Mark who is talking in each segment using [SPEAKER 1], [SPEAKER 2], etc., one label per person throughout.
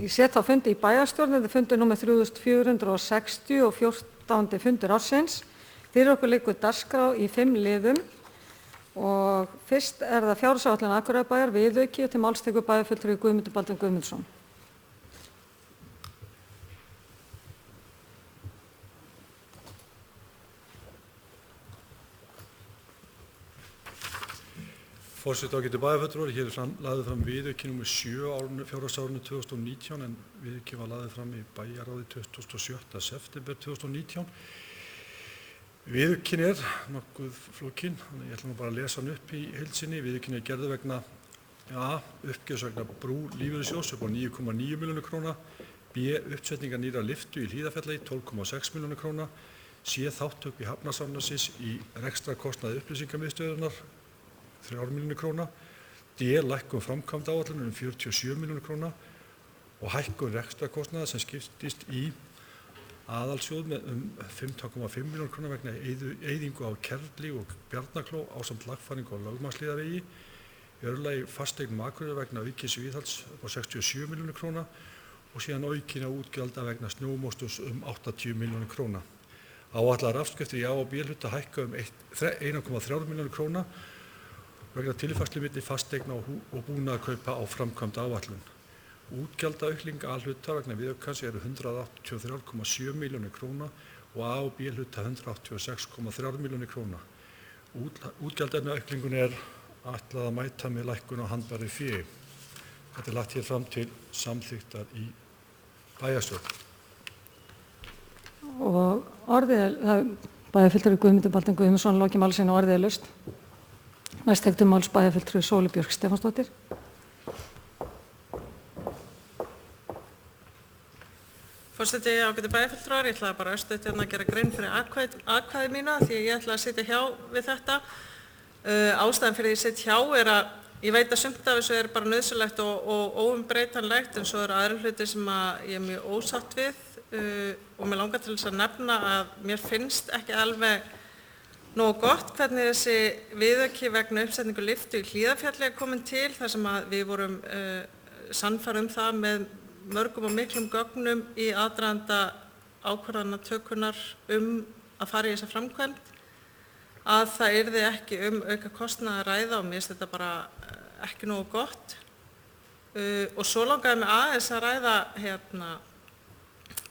[SPEAKER 1] Ég set þá fundi í bæjarstjórn, þetta er fundur númer 3460 og 14. fundur ársins. Fyrir okkur liggur dagskrá í 5 liðum og fyrst er það fjárhagsáætlun Akureyrarbæjar viðauki og til máls tekur bæjarfulltrúi Guðmundur Baldvin Guðmundsson.
[SPEAKER 2] Forseti ágætu bæjarfulltrúar, hér er lagður fram viðauki númer 7 fjárhagsárinu 2019 en viðauki var lagður fram í bæjarráði 27. september 2019. Viðaukinn er nokkuð flókinn, þannig ég ætla nú bara að lesa hann upp í heild sinni. Viðaukinn er gerður vegna A. Uppgjörs vegna brú lífeyrissjóðs upp á 9,9 milljónir króna, B. Uppsetningar nýrrar lyftu í Hlíðarfjalli 12,6 milljónir króna, C. Þátttöku í Hafnasambandsins í rekstrarkostnaði upplýsingamiðstöðvarinnar 3 milljónir króna, D. Lækkun framkvæmdaáætlunar 47 milljónir króna og hækkun rekstrarkostnaðar sem skiptist í aðalsjóð með 15,5 milljónir króna vegna eyðingu á Kerli og Bjarnakló ásamt lagfæringu á Lögmannshlíðarvegi. Í öðru lagi fasteign Akureyrar vegna aukins viðhalds upp á 67 milljónir króna og síðan aukinna útgjalda vegna snjómoksturs 80 milljónir króna. Áætlaðar afskriftir í A- og B-hluta hækka 1,3 milljónir króna vegna tilfærslu milli fasteigna og búnaðarkaupa á framkvæmda áætlun. Útgjaldaaukning A-hluta vegna viðaukans eru 183,7 milljónir króna og A- og B-hluta 186,3 milljónir króna. Útgjaldaaukningunni er ætlað að mæta með lækkun á handbæru fé. Þetta er lagt hér fram til samþykktar í bæjarstjórn.
[SPEAKER 1] Og orðið er, bæjarfulltrúi Guðmundur Baldvin Guðmundsson lokið máli sínu og orðið er laust. Næst tekur til máls bæjarfulltrúi Sólu Björk Stefánsdóttir.
[SPEAKER 3] Forseti ágætu bæjarfulltrúar, ég ætlaði bara örstutt að gera grein fyrir atkvæði mína því að ég ætla að sitja hjá við þetta. Ástæðan fyrir því ég sit hjá er að ég veit að sumt af þessu er bara nauðsynlegt og óumbreytanlegt en svo eru aðrir hlutir sem ég er mjög ósátt við og mér langar til þess að nefna að mér finnst ekki alveg nógu gott hvernig þessi viðauki vegna uppsetningu lyftu í Hlíðarfjalli er komin til þar sem að við vorum sannfærð það með mörgum og miklum gögnum í aðdraganda ákvarðanatökunnar að fara í þessa framkvæmd að það yrði ekki auka kostnað að ræða og mér finnst þetta bara ekki nógu gott. Og svo langaði mig aðeins að ræða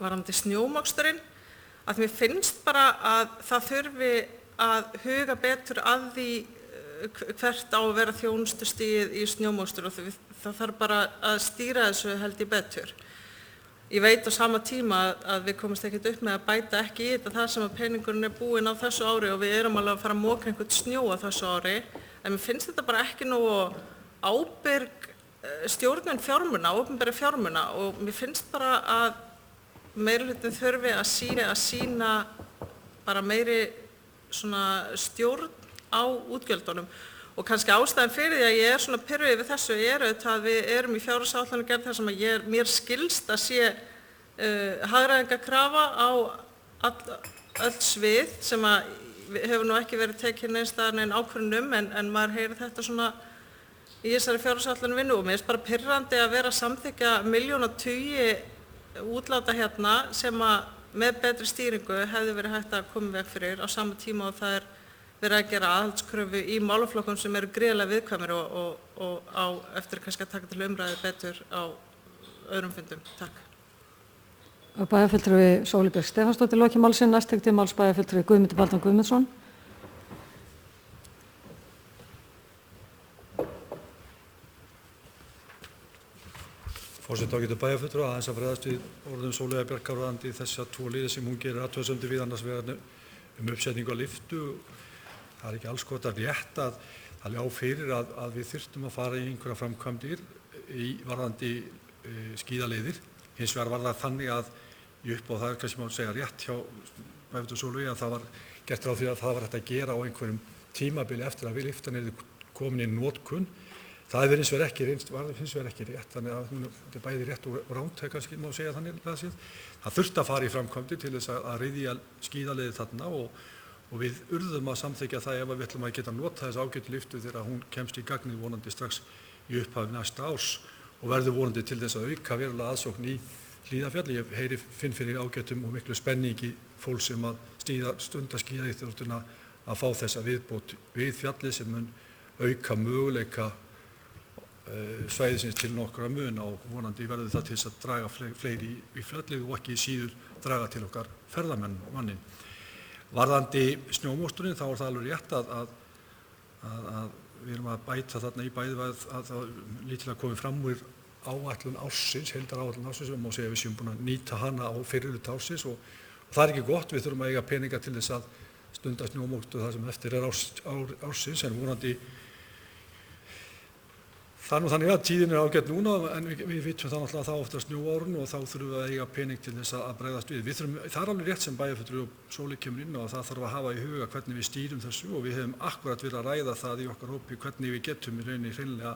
[SPEAKER 3] varðandi snjómoksturinn að mér finnst bara að það þurfi að huga betur að því hvert á að vera þjónustustigið í snjómokstur og það þarf bara að stýra þessu held ég betur. Ég veit á sama tíma að við komumst ekkert upp með að bæta ekki í þetta þar sem að peningurinn er búinn á þessu ári og við erum alveg að fara að moka einhvern snjó á þessu ári en mér finnst þetta bara ekki nógu ábyrg stjórnun fjármuna, opinbera fjármuna og mér finnst bara að meirihlutin þurfi að sýna bara meiri svona stjórn á útgjöldunum og kannski ástæðan fyrir því að ég er svona pirruð yfir þessu er auðvitað að við erum í fjárhagsáætlanagerð þar sem að mér skilst að sé hagræðingarkrafa á öll svið sem að hefur nú ekki verið tekin neins staðar nein ákvörðun en maður heyrir þetta svona í þessari fjárhagsáætlanavinnu og mér finnst bara pirrandi að vera að samþykkja milljónatugi útláta hérna sem að með betri stýringu hefði verið hægt að koma veg fyrir á sama tíma og það er verið að gera aðhaldskröfu í málaflokkum sem eru gríðarlega viðkvæmir og á eftir kannski að taka til umræðu betur á öðrum fundum. Takk.
[SPEAKER 1] Bæjarfulltrúi Sólu Björk Stefánsdóttir lokið máli sínu, næst tekur til máls bæjarfulltrúi Guðmundur Baldvin Guðmundsson.
[SPEAKER 2] Forseti ágætu bæjarfulltrúar, aðeins að bregðast við orðum Sóleyjar Bjarkar varðandi þessa 2 liði sem hún gerir athugasemdir við annars vegar uppsetningu á lyftu. Það er ekki alls gott að rétt að það lá fyrir að við þyrftum að fara í einhverja framkvæmdir varðandi skíðaleiðir. Hins vegar var það þannig að upp á það kannski má segja rétt hjá bæjarfulltrúa Sóleyju að það var gert ráð fyrir að það var hægt að gera á einhverjum tímabili eftir að lyftan yrði komin í notkun. Það er hins vegar ekki rétt, þannig að þetta er bæði rétt og rangt, kannski má segja þannig að séð. Það þurfti að fara í framkvæmdir til þess að ryðja skíðaleiðið þarna og við urðum að samþykkja það ef við ætlum að geta notað þessa ágætu lyftu þegar hún kemst í gagnið vonandi strax í upphafi næsta árs. og verður vonandi til þess að auka verulega aðsókn í Hlíðarfjall. Ég finn fyrir ágætum og miklu spenningi fólk sem að stunda skíðaíþróttina að fá þessa viðbót við fjallið sem mun auka möguleika svæðisins til nokkra muna og vonandi verður það til þess að draga fleiri í fjallið og ekki síður draga til okkar ferðamenn. Varðandi snjómosturinn þá það alveg rétt að við erum að bæta þarna í bæði að það lítilega komið fram úr áætlun ársins, heildaráætlun ársins, og má segja að við séum búin að nýta hana á fyrri hluta ársins og það er ekki gott, við þurfum að eiga peninga til þess að stunda snjómokstur það sem eftir ársins, en vonandi það er nú þannig að tíðin ágætt núna en við vitum það náttúrulega þá ofta snjóárun og þá þurfum við að eiga pening til þess að bregðast við. Það er alveg rétt sem bæjarfulltrúi og Sóley kemur inn á að það þarf að hafa í huga hvernig við stýrum þessu og við hefum akkúrat verið að ræða það í okkar hópi hvernig við getum í rauninni hreinlega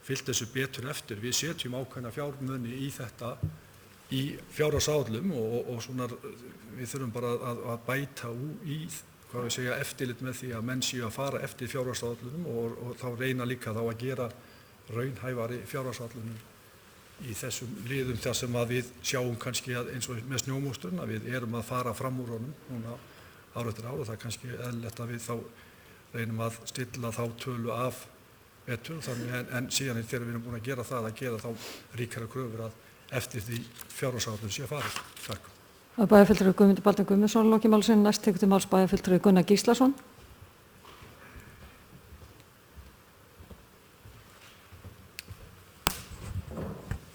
[SPEAKER 2] fylgt þessu betur eftir. Við setjum ákveðna fjármuni í þetta í fjárhagsáætlun og svona við þurfum bara að bæta í eftirlit með því að menn séu að fara eftir fjárhagsáætlunum og þá reyna líka þá að gera raunhæfari fjárhagsáætlunum í þessum liðum þar sem að við sjáum kannski að eins og með snjómoksturinn að við erum að fara fram úr honum núna ár eftir ár og það er kannski eðlilegt að við þá reynum að stilla þá tölu af betur en síðan þegar við erum búin að gera það að gera þá ríkara kröfur að eftir því fjárhagsáætlun sé farið. Takk.
[SPEAKER 1] Bæjarfulltrúi Guðmundur Baldvin Guðmundsson loki máls sinni, næst tekur til máls bæjarfulltrúi Gunnar Gíslason.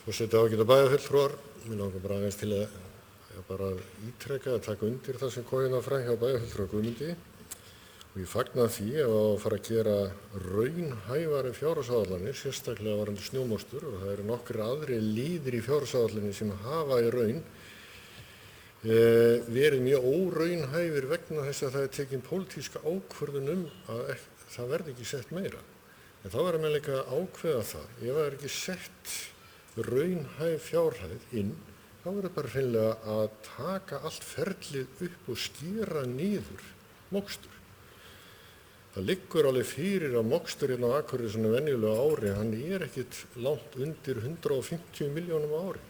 [SPEAKER 4] Forseti ágætu bæjarfulltrúar, mér langar bara aðeins til að ítreka að taka undir það sem kom hérna fram hjá bæjarfulltrúa Guðmundi og ég fagna því að fara að gera raunhæfari fjárhagsáætlanir, sérstaklega varðandi snjómokstur og það eru nokkrir aðrir liðir í fjárhagsáætlanir sem hafa í raun verið mjög óraunhæfir vegna þess að það er tekin pólitíska ákvörðun að það verði ekki sett meira. En þá verður menn líka að ákveða það, ef það er ekki sett raunhæf fjárhæð inn, þá verður bara hreinlega að taka allt ferlið upp og skera niður mokstur. Það liggur alveg fyrir að mokstur hérna á Akureyri svona venjulega ári, hann er ekkit langt undir 150 milljónum á ári.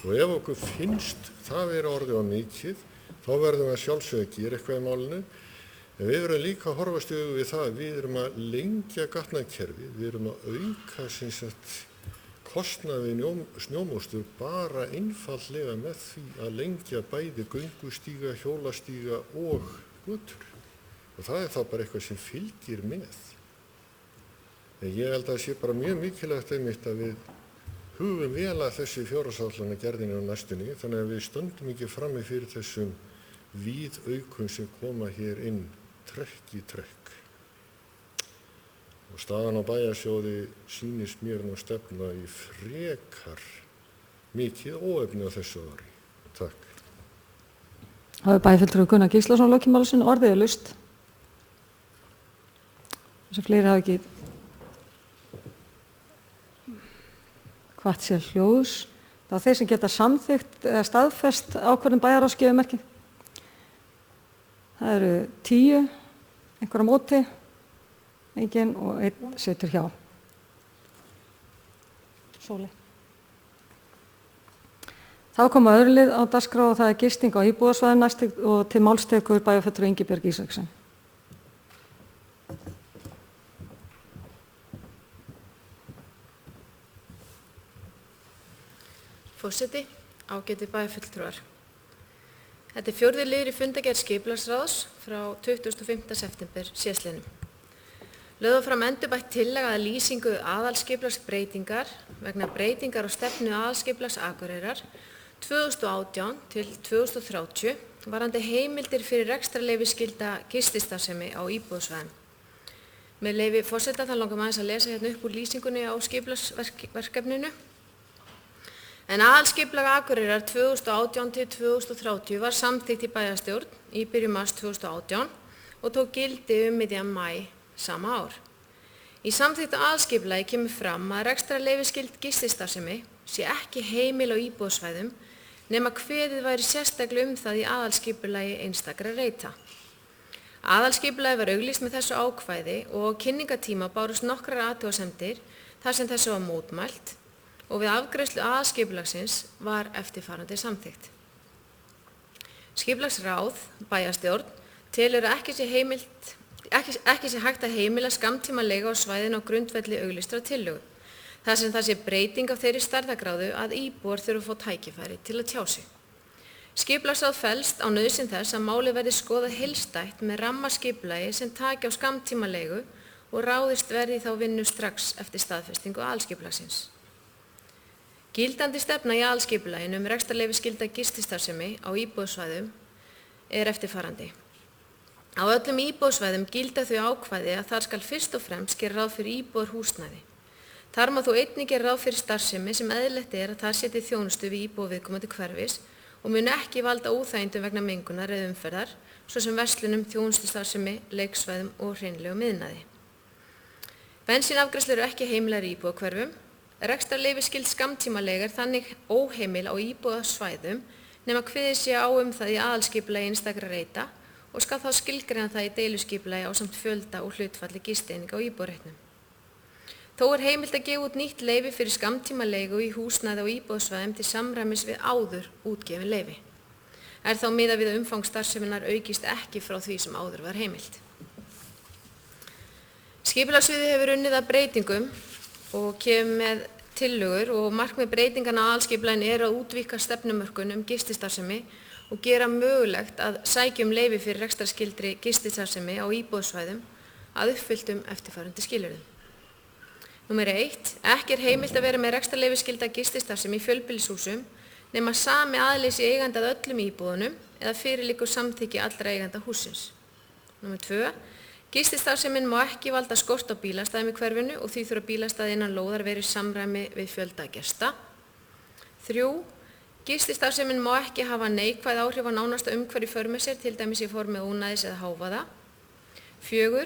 [SPEAKER 4] Og ef okkur finnst það vera orðið á mikið, þá verðum við að sjálfsögðu að gera eitthvað í málinu. En við verðum líka að horfast í augu við það að við erum að lengja gatnakerfið, við erum að auka kostnað við snjómokstur bara einfaldlega með því að lengja bæði göngustíga, hjólastíga og götur. Og það er þá bara eitthvað sem fylgir með. En ég held að það sé bara mjög mikilvægt einmitt að við hugum vel að þessi fjárhagsáætlanagerðinni á næstunni þannig að við stöndum ekki frammi fyrir þessum víðaukum sem koma hér inn trekk í trekk. Og staðan á bæjarsjóði sýnist mér nú stefna í frekar mikið óefni á þessu ári. Takk.
[SPEAKER 1] Það er bæjarfulltrúi Gunnar Gíslason lokið máli sinni, orðið er laust. Þess að fleiri hafa ekki hvatt sér hljóðs. Það er þeir sem geta samþykkt eða staðfest ákvörðun bæjarráðsgjafamerkið. Það eru 10, einhverja móti, enginn og einn situr hjá. Sóley. Þá koma öðru lið á dagskrá og það er gisting á íbúðasvæðum næst og til máls tekur bæjarfulltrúi Ingibjörg Ísaksen.
[SPEAKER 5] Forseti, ágætu bæjarfulltrúar. Þetta er 4. liður í fundargerð skipulagsráðs frá 25. september síðastliðnum. Lögð var fram endurbætt tillaga að lýsingu aðalskipulagsbreytingar vegna breytingar á stefnu aðalskipulags Akureyrar 2018 til 2030 varðandi heimildir fyrir rekstrarleyfisskylda gististarfsemi á íbúðasvæðum. Með leyfi forseta þá langar maður að lesa hérna upp úr lýsingunni á skipulagsverkefninu. En aðalskipulag Akureyrar 2018 til 2030 var samþykkt í bæjarstjórn í byrjun mars 2018 og tók gildi miðjan maí sama ár. Í samþykktu aðalskipulagi kemur fram að rekstrarleyfisskyld gististarfsemi sé ekki heimil á íbúðasvæðum nema kveðið væri sérstaklega það í aðalskipulagi einstakra reita. Aðalskipulagi var auglýst með þessu ákvæði og á kynningatíma bárust nokkrar athugasemdir þar sem þessu var mótmælt og við afgreiðslu aðalskipulagsins var eftirfarandi samþykkt. Skipulagsráð, bæjarstjórn, telur að ekki sé hægt að heimila skammtímaleigu á svæðinu á grundvelli auglýstrar tillögu, þar sem það sé breyting á þeirri stærðargráðu að íbúar þurfa að fá tækifæri til að tjá sig. Skipulagsráð fellst á nauðsyn þess að málið verði skoðað heildstætt með rammaskipulagi sem taki á skammtímaleigu og ráðist verði í þá vinnu strax eftir staðfestingu aðalskipulagsins. Gildandi stefna í aðalskipulaginu rekstrarleyfisskylda gististarfsemi á íbúðasvæðum eftirfarandi. Á öllum íbúðasvæðum gilda þau ákvæði að þar skal fyrst og fremst gera ráð fyrir íbúðarhúsnæði. Þar má þó einnig gera ráð fyrir starfsemi sem eðlilegt að þar setji þjónustu við íbúa viðkomandi hverfis og mun ekki valda óþægindum vegna mengunar eða umferðar, svo sem verslunum, þjónustustarfsemi, leiksvæðum og hreinlegum iðnaði. Bensínafgreiðslur eru ekki heimilar í íbúðahverfum. Rekstrarleyfisskyld skammtímaleiga þannig óheimil á íbúðasvæðum nema kveðið sé á það í aðalskipulagi einstakra reita og skal þá skilgreina það í deiluskipulagi ásamt fjölda og hlutfalli gistieininga á íbúðareitnum. Þó er heimilt að gefa út nýtt leyfi fyrir skammtímaleigu í húsnæði á íbúðasvæðum til samræmis við áður útgefin leyfi. Þá miðað við að umfang starfseminnar aukist ekki frá því sem áður var heimilt. Skipulagssviðið hefur unnið að breytingum og kemur með tillögur og markmið breytinganna á aðalskipulaginu að útvíkka stefnumörkun gististarfsemi og gera mögulegt að sækja leyfi fyrir rekstrarskyldri gististarfsemi á íbúðasvæðum að uppfylltum eftirfarandi skilyrðum. Númer 1. Ekki er heimilt að vera með rekstrarleyfisskylda gististarfsemi í fjölbýlishúsum nema sami aðili sé eigandi að öllum íbúðunum eða fyrir liggur samþykki allra eiganda hússins. Númer 2. Gististarfsemin má ekki valda skort á bílastæðum í hverfinu og því þurfa bílastæði innan lóðar verið í samræmi við fjölda gesta. 3. Gististarfsemin má ekki hafa neikvæð áhrif á nánasta umhverfi í för með sér, til dæmis í formi ónæðis eða hávaða. 4.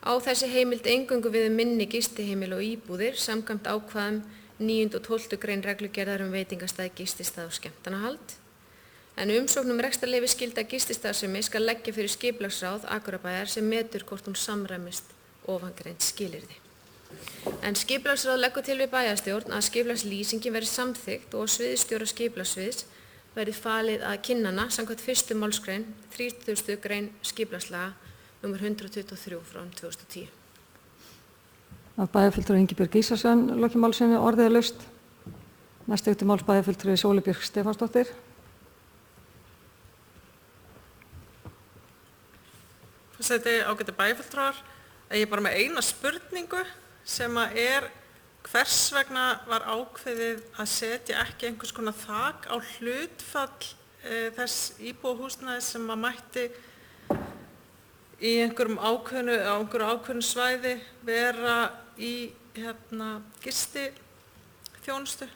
[SPEAKER 5] Á þessi heimild eingöngu við minni gistiheimil og íbúðir samkvæmt ákvæðum 9. og 12. grein reglugerðar veitingastaði, gististað og skemmtanahald. En umsókn rekstrarleyfisskylda gististarfsemi skal leggja fyrir skipulagsráð Akureyrarbæjar sem metur hvort hún samræmist ofangreind skilyrði. En skipulagsráð leggur til við bæjarstjórn að skipulagslýsingin verði samþykkt og sviðsstjóra skipulagssviðs verði falið að kynna hana samkvæmt 1. málsgrein 30. grein skipulagslaga nr. 123 frá 2010.
[SPEAKER 1] Bæjarfulltrúi Ingibjörg Ísarsson lokið máli sinni orðið laust. Næst til máls bæjarfulltrúi Sóley Björk Stefánsdóttir.
[SPEAKER 3] Forseti, ágætu bæjarfulltrúar, ég bara með eina spurningu sem hvers vegna var ákveðið að setja ekki einhvers konar þak á hlutfall þess íbúðarhúsnæðis sem mætti í einhverju ákveðnu svæði vera í gistiþjónustu.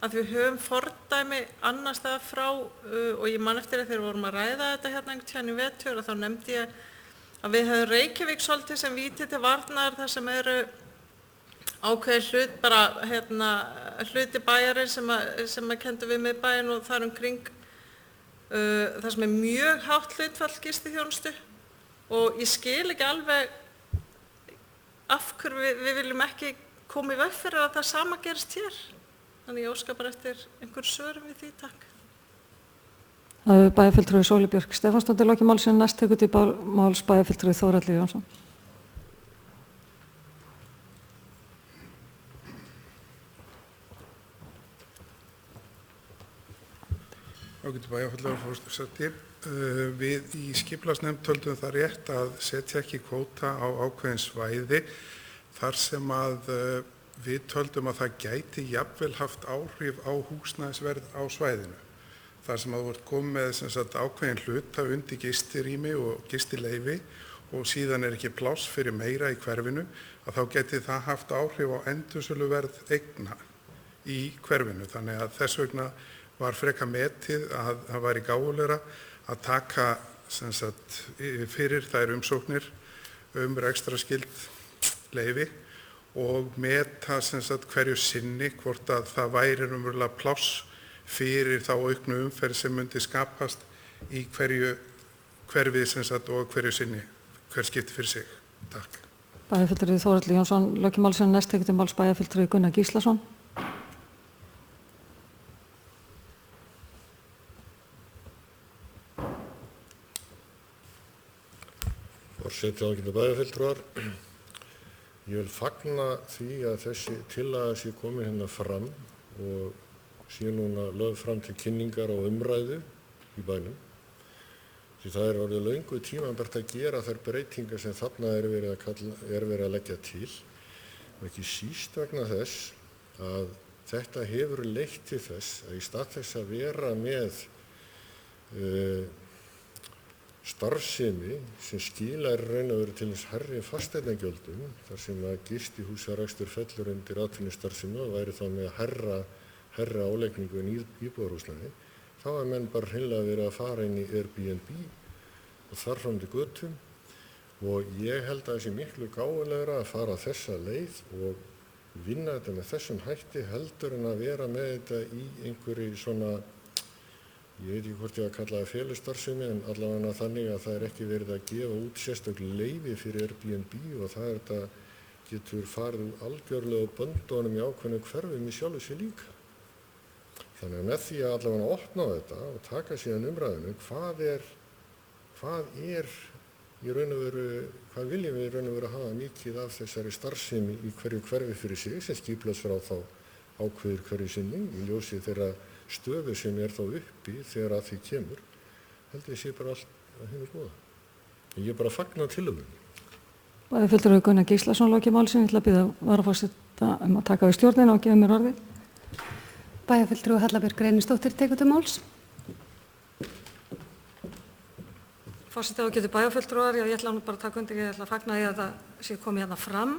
[SPEAKER 3] Að við höfum fordæmi annars staðar frá og ég man eftir þegar við vorum að ræða þetta einhvern tímann í vetur og þá nefndi ég að við hefðum Reykjavík svolítið sem víti til varnar þar sem eru ákveðið hluti bæjarins sem kendur við miðbæinn og þar umkring þar sem mjög hátt hlutfall gistiþjónustu. Og ég skil ekki alveg af hverju við viljum ekki koma í veg fyrir að það sama gerist hér. Þannig ég óska bara eftir einhver svörum við því, takk.
[SPEAKER 1] Bæjarfulltrúi Sóley Björk Stefánsdóttir lokið máli sinni, næst tekur til máls bæjarfulltrúi Þórhallur Jónsson.
[SPEAKER 6] Ágætu bæjarfulltrúar, forseti. Við í skipulagsnefnd töldum það rétt að setja ekki kvóta á ákveðin svæði þar sem að við töldum að það gæti jafnvel haft áhrif á húsnæðisverð á svæðinu. Þar sem að þú ert komið með ákveðin hluta undir gistirými og gistileyfi og síðan ekki pláss fyrir meira í hverfinu, að þá geti það haft áhrif á endursöluverð eigna í hverfinu. Þannig að þess vegna var frekar metið að það væri gáfulegra að taka fyrir þær umsóknir rekstrarskyld leyfi og meta hverju sinni hvort að það væri raunverulega pláss fyrir þá auknu umferð sem myndi skapast í hverfið og hverju sinni, hver skipti fyrir sig. Takk.
[SPEAKER 1] Bæjarfulltrúi Þórhallur Jónsson lokið máli sinni, næst tekur til máls bæjarfulltrúi Gunnar Gíslason.
[SPEAKER 4] Forseti, ágætu bæjarfulltrúar. Ég vil fagna því að þessi tillaga sé komin hérna fram og sé núna lögð fram til kynningar og umræðu í bænum. Því það er orðið löngu tímabært að gera þær breytingar sem þarna er verið að leggja til. Og ekki síst vegna þess að þetta hefur leitt til þess að í stað þess að vera með starfsemi sem skilar raun og veru til þess hærri fasteignagjöldum, þar sem að gistihúsarekstur fellur undir atvinnustarfsemi og væri þá með hærra áleikningu en íbúðarhúsnæði, þá er menn bara hreinlega verið að fara inn í Airbnb og þar fram til götum. Og ég held að það sé miklu gáfulegra að fara þessa leið og vinna þetta með þessum hætti heldur en að vera með þetta í einhverju svona, ég veit ekki hvort ég að kalla það felustarfsemi, en allavega þannig að það er ekki verið að gefa út sérstök leyfi fyrir Airbnb og það er þetta getur farið algjörlega á böndunum í ákveðnum hverfum í sjálfu sér líka. Þannig að með því að allavega opna þetta og taka síðan umræðinu, hvað er í raun og veru, hvað viljum við í raun og veru hafa mikið af þessari starfsemi í hverju hverfi fyrir sig sem skipulagsráð þá ákveður hverju sinni í ljósi þeirra stöðu sem er þá uppi þegar að því kemur, held ég sé bara allt að hinu góða. Ég er bara að fagna tillögunni.
[SPEAKER 1] Bæjarfulltrúi Gunnar Gíslason lokið máli sínu, ég ætla að biðja varaforseta að taka við stjórnina og gefa mér orðið.
[SPEAKER 7] Bæjarfulltrúi Halla Björk Reynisdóttir tekur til máls.
[SPEAKER 1] Forseti, ágætu bæjarfulltrúar, ég ætla bara að taka undir, ég ætla að fagna því að það sé komið hérna fram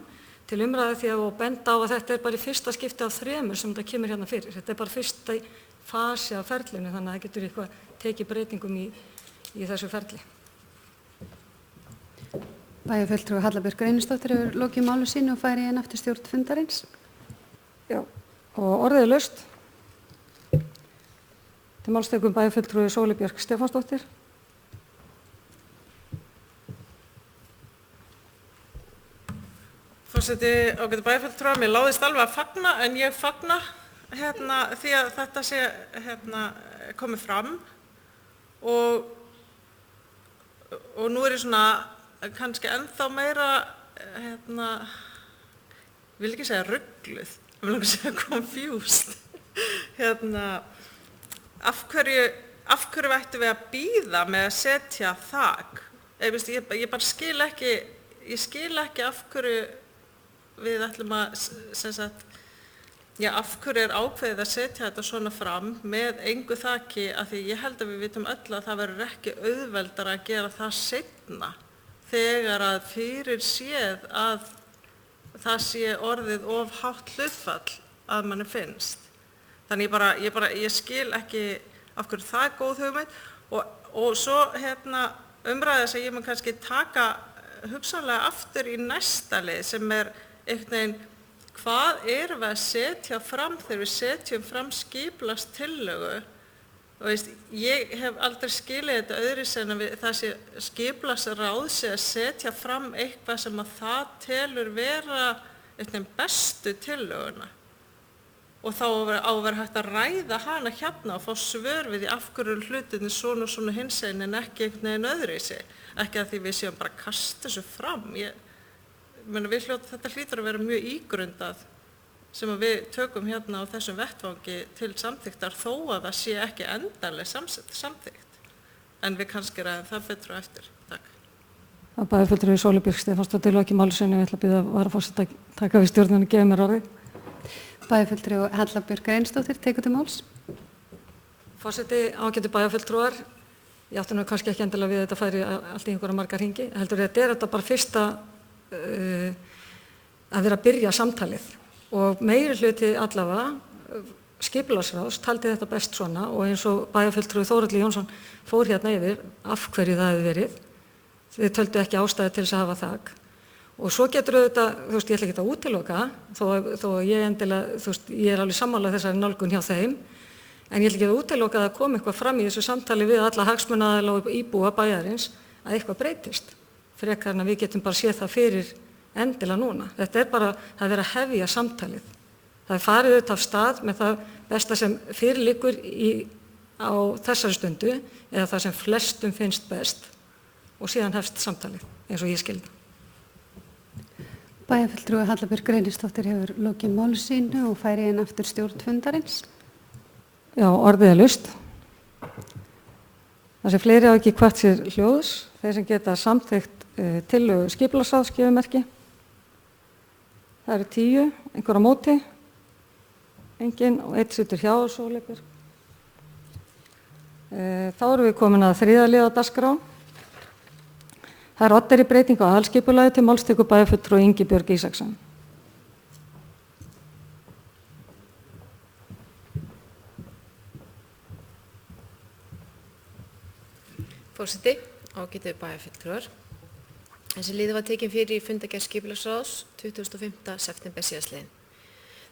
[SPEAKER 1] til umræðu því að benda á að þetta er bara í fyrsta skipti af 3 sem þetta kemur hérna fyrir. Þetta er bara fyrsta fasi af ferlinu, þannig að það getur eitthvað tekið breytingum í þessu ferli.
[SPEAKER 7] Bæjarfulltrúi Halla Björk Reynisdóttir hefur lokið máli sínu og færi inn eftir stjórn fundarins.
[SPEAKER 1] Já, og orðið er laust. Til máls tekur bæjarfulltrúi Sóli Björk Stefánsdóttir.
[SPEAKER 3] Forseti, ágætu bæjarfulltrúar, mér láðist alveg að fagna, en ég fagna því að þetta sé komið fram og nú er ég svona kannski ennþá meira, vil ekki segja rugluð, vil ekki segja confused. Af hverju ættum við að bíða með að setja þak? Ég bara skil ekki af hverju við ætlum að, af hverju er ákveðið að setja þetta svona fram með engu þaki, af því ég held að við vitum öll að það verður ekki auðveldara að gera það seinna þegar að fyrir séð að það sé orðið of hátt hlutfall að manni finnst. Þannig ég skil ekki af hverju það er góð hugmynd og svo umræða sem ég mun kannski taka hugsanlega aftur í næsta lið sem er einhvern veginn, hvað erum við að setja fram þegar við setjum fram skipulagstillögu? Ég hef aldrei skilið þetta öðruvísi en að það sé skipulagsráð sé að setja fram eitthvað sem að það telur vera einhvern bestu tillöguna. Og þá á að vera hægt að ræða hana hérna og fá svör við því af hverju hlutinni svona og svona hinsegin en ekki einhvern veginn öðruvísi. Ekki að því við séum bara að kasta þessu fram. Þetta hlýtur að vera mjög ígrundað sem að við tökum hérna á þessum vettvangi til samþykktar þó að það sé ekki endanleg samþykkt. En við kannski ræðum það betur á eftir. Takk.
[SPEAKER 1] Bæjarfulltrúi Sóli Björk Stefánsdóttir lokið máli sínu, ég ætla að biðja varaforseta að taka við stjórnina og gefa mér orðið.
[SPEAKER 7] Bæjarfulltrúi Halla Björk Reynisdóttir tekur til máls.
[SPEAKER 1] Forseti, ágætu bæjarfulltrúar, ég átti nú kannski ekki endilega við þetta færi allt í einhverja marga hringi, heldur þetta bara fyrsta að vera að byrja samtalið og meiri hluti allavega skipulagsráðs taldi þetta best svona og eins og bæjarfulltrúi Þórhallur Jónsson fór hérna yfir af hverju það hefði verið. Þið töldu ekki ástæðu til þess að hafa þak. Og svo getur auðvitað, ég ætla ekki að útiloka, þó ég endilega, ég er alveg sammála þessari nálgun hjá þeim, en ég ætla ekki að útiloka að koma eitthvað fram í þessu samtali við alla hagsmunaaðila og íbúa bæjarins að eitthvað breytist. Frekar en að við getum bara séð það fyrir endilega núna. Þetta er bara að vera að hefja samtalið. Það er farið auðvitað af stað með það besta sem fyrirliggur á þessari stundu eða það sem flestum finnst best. og síðan hefst samtalið eins og ég skildi.
[SPEAKER 7] Bæjarfulltrúi Hallabjörg Reynisdóttir hefur lokið máli sínu og færi inn aftur stjórn fundarins.
[SPEAKER 1] Já, orðið er laust. Það sem fleiri hafa ekki hvatt sér hljóðs, þeir sem geta samþykkt tillögu skipulagsráðs gefa merki. Það eru 10, einhver á móti, engin og 1 situr hjá Sóley Björk. Þá erum við komin að 3. lið á dagskrá. Það er odderi breyting á aðalskipulagi til máls tekur bæjarfulltrúi Ingibjörg Ísaksson.
[SPEAKER 5] Forseti, ágætu bæjarfulltrúar. Þessi liður var tekin fyrir í fundargerð skipulagsráðs 25. september síðastliðinn.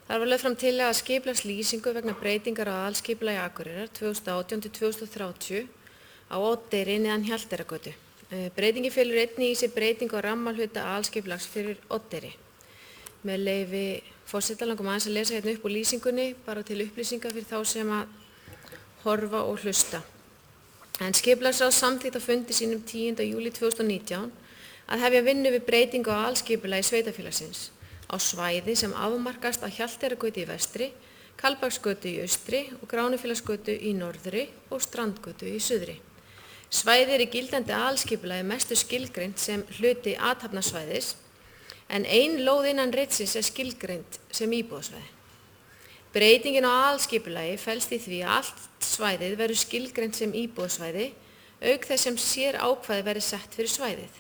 [SPEAKER 5] Þar var lögð fram tillaga að skipulagslýsingu vegna breytingar á aðalskipulagi Akureyrar 2018-2030 á Oddeyri neðan Hjalteyrargötu. Breytingi felur einnig í sig breytingu á rammalhluta aðalskipulags fyrir Oddeyri. Með leyfi forseta langum aðeins að lesa hérna upp úr lýsingunni bara til upplýsingar fyrir þá sem að horfa og hlusta. En skipulagsráð samþykkt á fundi sínum 10. júlí 2019 að hefja vinnu við breytingu á aðalskipulagi sveitarfélagsins á svæði sem afmarkast á Hjalteyrargötu í vestri, Kaldbaksgötu í austri og Gránufélagsgötu í norðri og Strandgötu í suðri. Svæði í gildandi aðalskipulagi mestu skilgreint sem hluti athafnasvæðis en ein lóð innan ritsins skilgreint sem íbúðasvæði. Breytingin á aðalskipulagi felst í því að allt svæðið verður skilgreint sem íbúðasvæði auk þess sem sér ákvæði verður sett fyrir svæðið.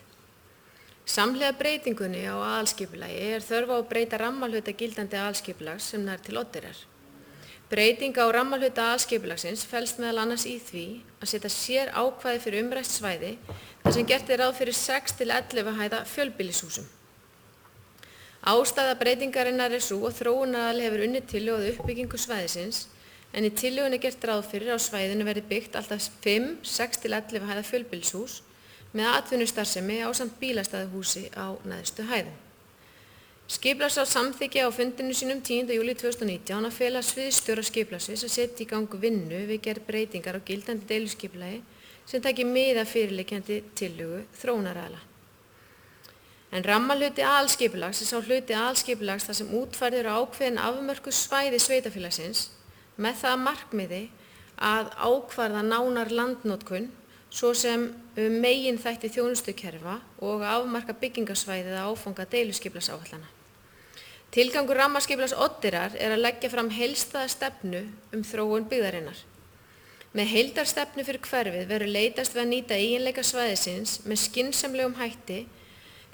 [SPEAKER 5] Samhliða breytingunni á aðalskipulagi þörf á að breyta rammalhluta gildandi aðalskipulags sem nær til Oddeyrar. Breyting á rammalhluta aðalskipulagsins felst meðal annars í því að setja sér ákvæði fyrir umrætt svæði þar sem gert ráð fyrir 6 til 11 hæða fjölbýlishúsum. Ástæða breytingarinnar sú að þróunaraðili hefur unnið tillögu að uppbyggingu svæðisins en í tillögunni gert ráð fyrir að á svæðinu verði byggt alltaf 5, 6 til 11 hæða fjölbýlishús með atvinnustarfsemi ásamt bílastæðahúsi á neðstu hæðum. Skipulagsráð samþykki á fundinu sínum 10. júlí 2019 að fela sviðsstjóra skipulagsins að setja í gang vinnu við gerð breytingar á gildandi deiluskipulagi sem taki mið af fyrirliggjandi tillögu þróunaraðila. En rammalhluti aðalskipulags sá hluti aðalskipulags þar sem útfærður á ákveðin afmörkuð svæði sveitarfélagsins með það að markmiði að ákvarða nánar landnotkun svo sem megin þætti þjónustukerfa og að afmarka byggingasvæðið að áfanga deiluskipulagsáætlana. Tilgangur rammaskipulags Oddeyrar að leggja fram heildstæða stefnu þróun byggðarinnar. Með heildarstefnu fyrir hverfið verður leitast við að nýta eiginleika svæðisins með skynsamlegum hætti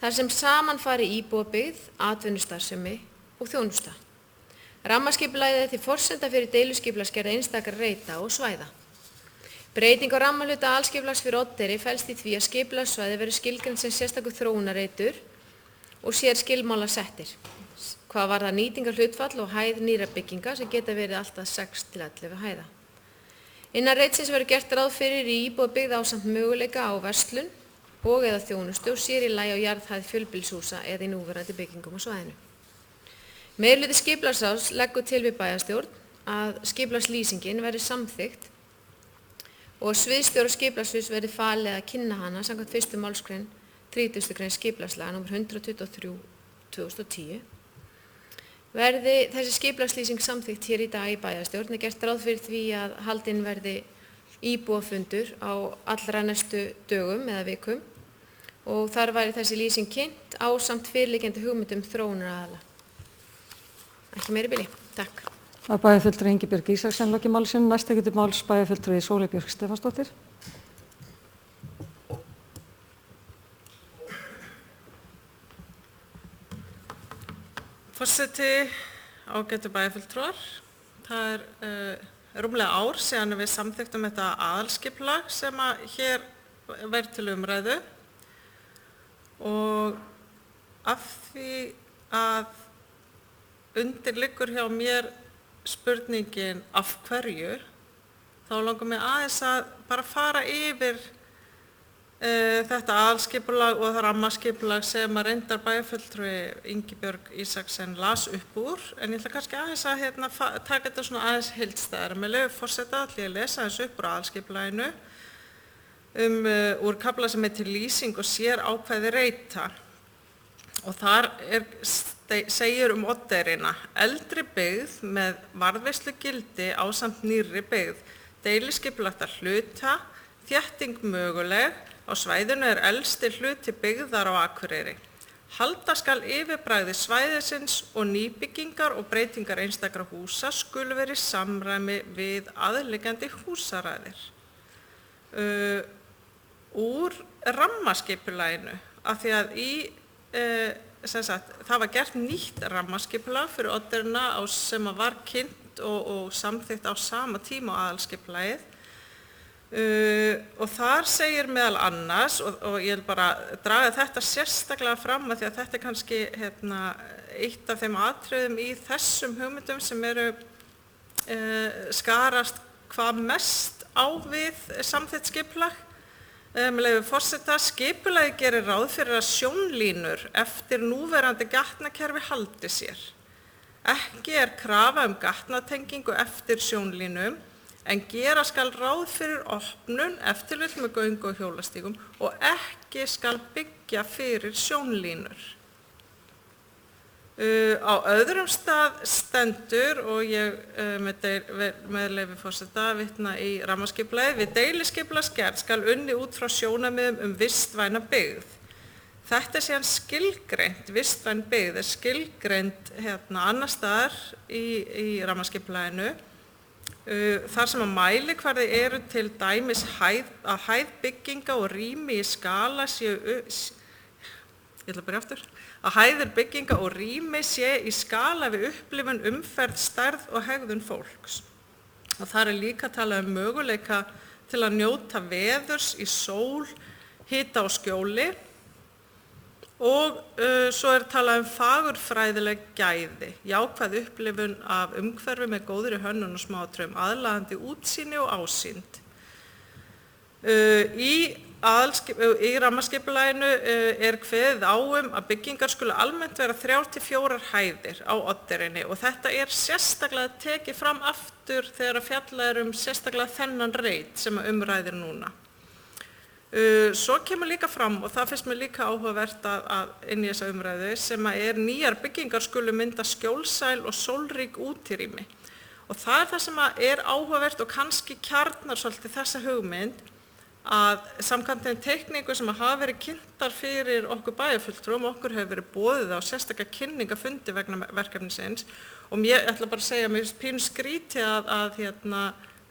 [SPEAKER 5] þar sem saman fari íbúabyggð, atvinnustarfsemi og þjónusta. Rammaskipulagið því forsenda fyrir deiluskipulagsgerð einstakra reita og svæða. Breyting á rammalhluta aðalskipulags fyrir Oddeyri felst í því að skipulagssvæði verður skilgreint sem sérstakur þróunarreitur og sér skilmála settir. Hvað varðar nýtingarhlutfall og hæð nýrra bygginga sem geta verið alltaf 6 til 11 hæða. Innan reitsins verður gert ráð fyrir í íbúabyggð ásamt möguleika á verslun og eða þjónustu og sér í lagi á jarðhæð fjölbýlishúsa eða í núverandi byggingum á svæðinu. Meirihluti skipulagsráðs leggur til við bæjarstjórn að skipulagslýsingin verði samþykkt og sviðsstjóra skipulagssviðs verði falið að kynna hana samkvæmt 1. málsgrein 30. grein skipulagslaga nr. 123/2010. Verði þessi skipulagslýsing samþykkt hér í dag í bæjarstjórn gert ráð fyrir því að haldinn verði íbúafundur á allra næstu dögum eða vikum og þar væri þessi lýsing kynnt ásamt fyrirliggjandi hugmyndum þróunaraðila. Ekki meiri bili. Takk.
[SPEAKER 1] Það er bæjarfulltrúi Ingibjörg Ísaksson lokið máli sínu. Næst tekur til máls bæjarfulltrúi Sóley Björk Stefánsdóttir.
[SPEAKER 3] Forseti, ágætu bæjarfulltrúar. Það rúmlega ár síðan við samþykktum þetta aðalskipulag sem að hér verður til umræðu og af því að undir liggur hjá mér spurningin af hverju, þá langar mig aðeins að bara fara yfir þetta aðalskipulag og það rammaskipulag sem að reyndar bæjarfulltrúi Ingibjörg Ísaksson las upp úr, en ég ætla kannski aðeins að taka þetta svona aðeins heildstæðara. Með leyfi forseta ætla ég að lesa aðeins upp úr aðalskipulaginu úr kafla sem heitir lýsing og sér ákvæði reita. Og þar segir Oddeyrina, eldri byggð með varðveislugildi ásamt nýrri byggð, deiliskipulagt að hluta, þétting möguleg, á svæðinu elsti hluti byggðar á Akureyri. Halda skal yfirbragði svæðisins og nýbyggingar og breytingar einstakra húsa skulu verið í samræmi við aðliggjandi húsaræðir. Úr rammaskipulaginu, af því að það var gert nýtt rammaskipulag fyrir Oddeyrina sem var kynnt og samþykkt á sama tíma á aðalskipulagið. Og þar segir meðal annars, og ég vil bara draga þetta sérstaklega fram að því að þetta kannski eitt af þeim atriðum í þessum hugmyndum sem eru skarast hvað mest á við samþykkt skipulag. Með leyfi forseta, skipulagið gerir ráð fyrir að sjónlínur eftir núverandi gatnakerfi haldi sér. Ekki krafa gatnatengingu eftir sjónlínum, en gera skal ráð fyrir opnun eftirlit með göngu- og hjólastígum og ekki skal byggja fyrir sjónlínur. Á öðrum stað stendur, og ég með leyfi forseta vitna í rammaskipulagið, við deiliskipulagsgerð skal unnið út frá sjónarmiðum vistvæna byggð. Þetta síðan skilgreint, vistvæn byggð skilgreint annars staðar í rammaskipulaginu, þar sem að mælikvarði eru til dæmis að hæð bygginga og rými í skala að hæðir bygginga og rými sé í skala við upplifun, umferð, stærð og hegðun fólks. Og þar líka talað möguleika til að njóta veðurs í sól, hita og skjóli. Og svo talað fagurfræðileg gæði, jákvæð upplifun af umhverfi með góðri hönnun og smáatriðum, aðlaðandi útsýni og ásýnd. Í rammaskipulaginu kveðið á að byggingar skulu almennt vera 3 til 4 hæðir á Oddeyrinni og þetta sérstaklega tekið fram aftur þegar fjallað sérstaklega þennan reit sem umræðir núna. Svo kemur líka fram, og það finnst mér líka áhugavert inn í þessa umræðu, sem nýjar byggingar skulu mynda skjólsæl og sólrík útirými. Og það sem áhugavert og kannski kjarnar svolítið þessa hugmynd, að samkvæmt þeim teikningu sem hafa verið kynntar fyrir okkur bæjarfulltrúum, okkur hefur verið boðið á sérstaklega kynningafundi vegna verkefnisins, og ég ætla bara að segja að mér finnst pínu skrítið að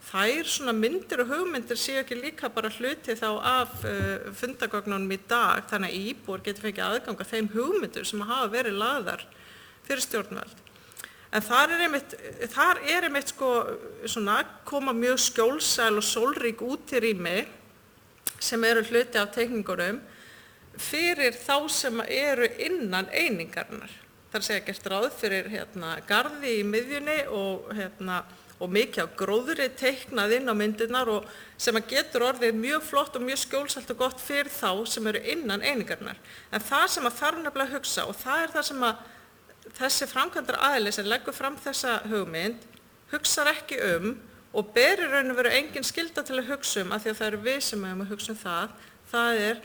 [SPEAKER 3] þær svona myndir og hugmyndir séu ekki líka bara hluti þá af fundagögnunum í dag, þannig að íbúar getur fengið aðgang að þeim hugmyndir sem hafa verið lagðar fyrir stjórnvöld. En þar einmitt svona koma mjög skjólsæl og sólrík útirými sem eru hluti af teikningunum fyrir þá sem eru innan einingarinnar. Það segja gert ráð fyrir garði í miðjunni og mikið af gróðri teiknað inn á myndirnar og sem getur orðið mjög flott og mjög skjólsælt og gott fyrir þá sem eru innan einingarinnar. En það sem þarf nefnilega að hugsa, og það það sem þessi framkvæmdaraðili sem leggur fram þessa hugmynd hugsar ekki og ber í raun og veru engin skylda til að hugsa af því að það eru við sem að hugsa það, það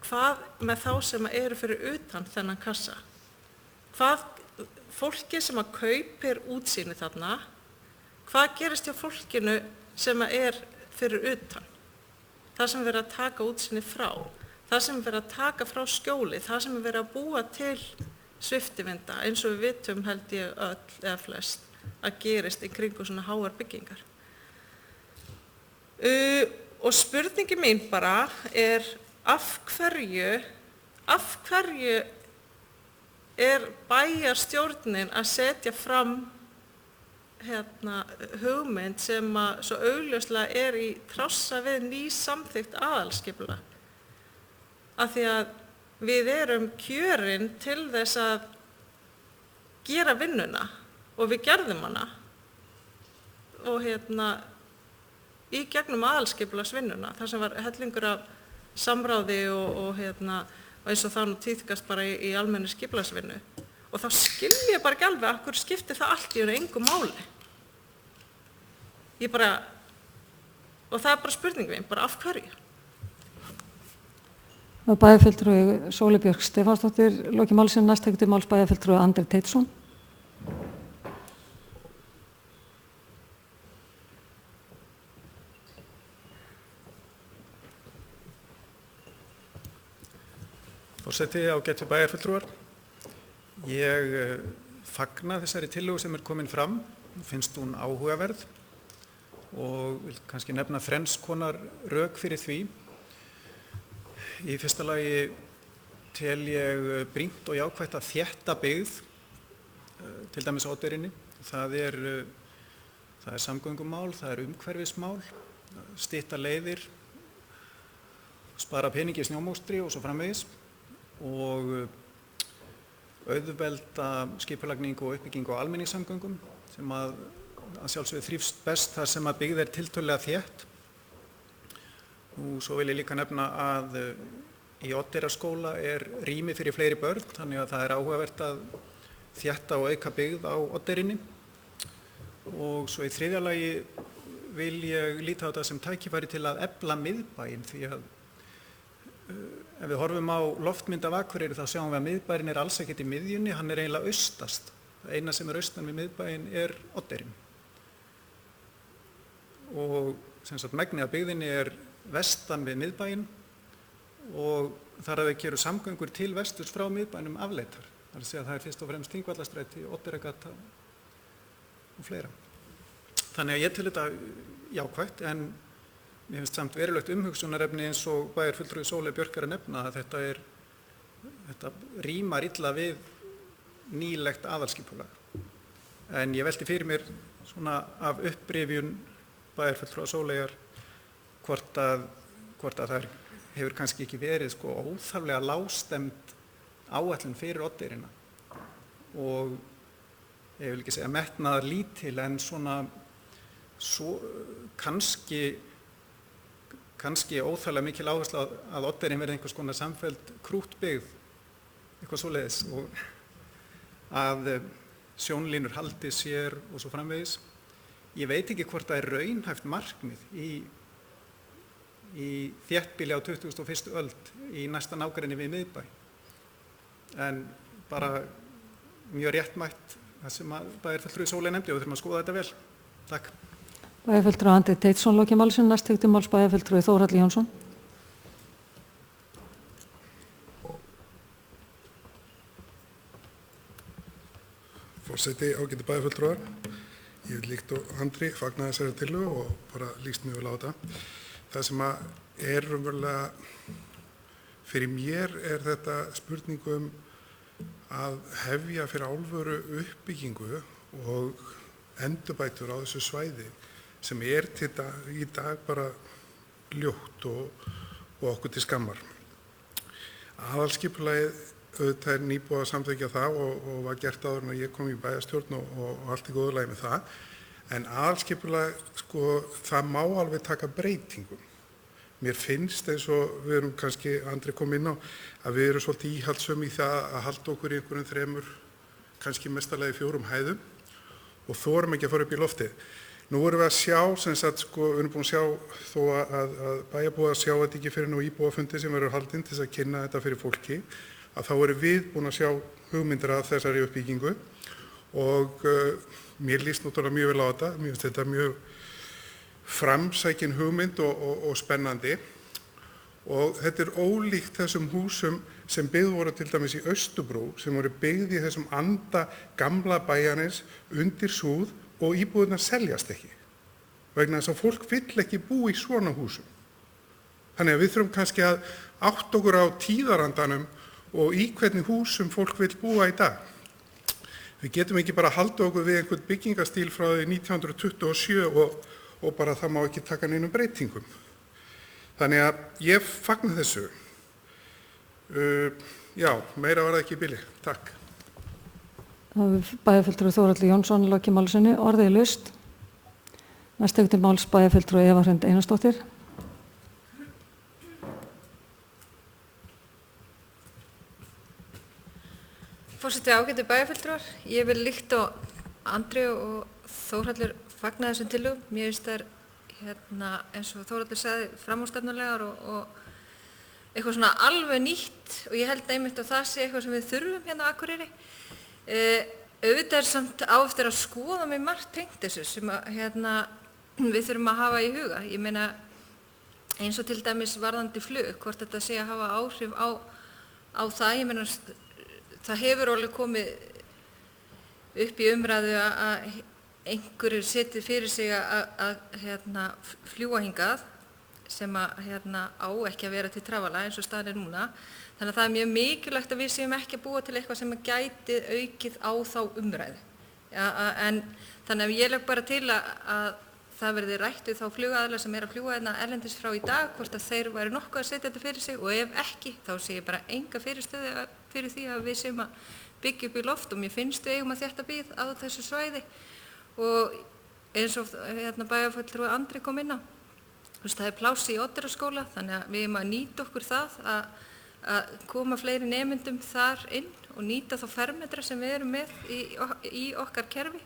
[SPEAKER 3] hvað með þá sem eru fyrir utan þennan kassa. Hvað fólki sem kaupir útsýni þarna, hvað gerist hjá fólkinu sem fyrir utan? Það sem verið að taka útsýni frá, það sem verið að taka frá skjóli, það sem verið að búa til sviftivinda, eins og við vitum held ég öll eða flest að gerist í kringu svona háar byggingar. Og spurningi mín bara af hverju bæjarstjórnin að setja fram hugmynd sem svo augljóslega í trassa við nýsamþykkt aðalskipulag. Af því að við erum kjörin til þess að gera vinnuna og við gerðum hana og í gegnum aðalskipulagsvinnuna þar sem var hellingur af samráði og eins og það nú tíðkast bara í almennu skipulagsvinnu. Og þá skil ég bara ekki alveg af hverju skiptir það allt í engu máli. Og það bara spurning mín, bara af hverju?
[SPEAKER 1] Bæjarfulltrúi Sóley Björk Stefánsdóttir lokið máli sínu. Næst tekur til máls bæjarfulltrúi Andri Teitsson.
[SPEAKER 8] Forseti, ágætu bæjarfulltrúar. Ég fagna þessari tillögu sem komin fram, finnst hún áhugaverð og vil kannski nefna þrenns konar rök fyrir því. Í fyrsta lagi tel ég brýnt og jákvætt að þétta byggð, til dæmis á Oddeyrinni. Það er samgöngumál, það er umhverfismál, stytta leiðir, spara peningi í snjómókstri og svo framvegis og auðvelda skipulagningu og uppbyggingu á almenningssamgöngum sem að sjálfsögðu þrífst best þar sem að byggð tiltölulega þétt. Svo vil ég líka nefna að í Oddeyrarskóla rými fyrir fleiri börn, þannig að það áhugavert að þétta og auka byggð á Oddeyrinni. Og svo í þriðja lagi vil ég líta á þetta sem tækifæri til að efla miðbæinn, því að ef við horfum á loftmynd af Akureyri þá sjáum við að miðbæinn alls ekkert í miðjunni, hann eiginlega austast. Það eina sem austan við miðbæinn Oddeyrin. Og sem sagt megnið af byggðinni vestan við miðbæinn og þar að við gerum samgöngur til vesturs frá miðbænum afleitar. Það er fyrst og fremst Þingvallastræti, Oddeyrargata og fleira. Þannig að ég tel þetta jákvætt, en mér finnst samt verulegt umhugsunarefni eins og bæjarfulltrúi Sóley Björk að nefna að þetta rímar illa við nýlegt aðalskipulag. En ég velti fyrir mér svona af upprifjun bæjarfulltrúa Sóleyjar hvort að það hefur kannski ekki verið óþarflega lágstemd áætlun fyrir Oddeyrina og ég vil ekki segja metnaðar lítil, en svona kannski óþarflega mikil áherslu að Oddeyrin verði einhvers konar samfelld krúttbyggð, eitthvað svoleiðis, og að sjónlínur haldi sér og svo framvegis. Ég veit ekki hvort það raunhæft markmið í þéttbýli á 21. öld í næsta nágrenni við miðbæ, en bara mjög réttmætt það sem bæjarfulltrúi Sóley nefndi og við þurfum að skoða þetta vel. Takk.
[SPEAKER 1] Bæjarfulltrúi Andri Teitsson lokið máli sínu. Næst tekur til máls bæjarfulltrúi Þórhallur Jónsson.
[SPEAKER 6] Forseti, ágætu bæjarfulltrúar. Ég vil líkt og Andri fagna þessari tillögu og bara líst mjög vel á þetta. Það sem raunverulega fyrir mér þetta spurningum að hefja fyrir alvöru uppbyggingu og endurbætur á þessu svæði sem í dag bara ljótt og okkur til skammar. Aðalskipulagið auðvitað nýbúið að samþykkja það og var gert áður en að ég kom í bæjarstjórn og allt í góðu lagi með það. En aðalskipulag, það má alveg taka breytingum. Mér finnst eins og við erum kannski, Andri kom inn á, að við erum svolítið íhaldssöm í það að halda okkur í einhverjum 3, kannski mestarlega 4 hæðum og þorum ekki að fara upp í loftið. Nú erum við að sjá, við erum búin að sjá, þó að bæjarbúar að sjá þetta ekki fyrir nú íbúafundi sem verður haldinn til þess að kynna þetta fyrir fólki, að þá erum við búin að sjá hugmyndir af þessari uppbyggingu og mér líst náttúrulega mjög vel á þetta. Mér finnst þetta mjög framsækin hugmynd og spennandi og þetta ólíkt þessum húsum sem byggð voru til dæmis í Austurbrú, sem voru byggð í þessum anda gamla bæjarins undir súð og íbúðirnar seljast ekki vegna þess að fólk vill ekki búa í svona húsum. Þannig að við þurfum kannski að átta okkur á tíðarandanum og í hvernig húsum fólk vill búa í dag. Við getum ekki bara að halda okkur við einhvern byggingastíl frá 1927 og bara það má ekki taka neinum breytingum. Þannig að ég fagna þessu. Já, meira var það ekki í bili. Takk.
[SPEAKER 1] Bæjarfulltrúi Þórhallur Jónsson lokið máli sínu. Orðið laust. Næst tekur til máls bæjarfulltrúi Eva Hrund Einarsdóttir.
[SPEAKER 5] Forseti, ágætu bæjarfulltrúar. Ég vil líkt á Andri og Þórhallur fagna þessum tillögum. Mér finnst þær eins og Þórhallur sagði framúrstefnulegar og
[SPEAKER 9] eitthvað svona alveg nýtt og ég held einmitt að það sé eitthvað sem við þurfum hérna á Akureyri. Auðvitað samt á eftir að skoða með margt tengt þessu sem að, við þurfum að hafa í huga. Ég meina eins og til dæmis varðandi flug, hvort þetta sé að hafa áhrif á það. Ég meina það hefur alveg komið upp í umræðu að einhverjir setið fyrir sig að fljúga hingað sem að á ekki að vera til trafala eins og staðan núna. Þannig að það mjög mikilvægt að við séum ekki að búa til eitthvað sem gæti aukið á þá umræðu. En þannig að ég legg bara til að það verði rætt við þá flugaðilar sem að fljúga erlendis frá í dag, hvort að þeir væri nokkuð að setja þetta fyrir sig og ef ekki, þá sé ég bara enga fyrirstöðu fyrir því að við séum að byggja upp í loft og mér finnst við eigum að þétta byggð á þessu svæði og eins og bæjarfulltrúi Andri kom inn á, það er pláss í Oddeyrarskóla, þannig að við eigum að nýta okkur það að koma fleiri nemendum þar inn og nýta þá fermetra sem við erum með í okkar kerfi.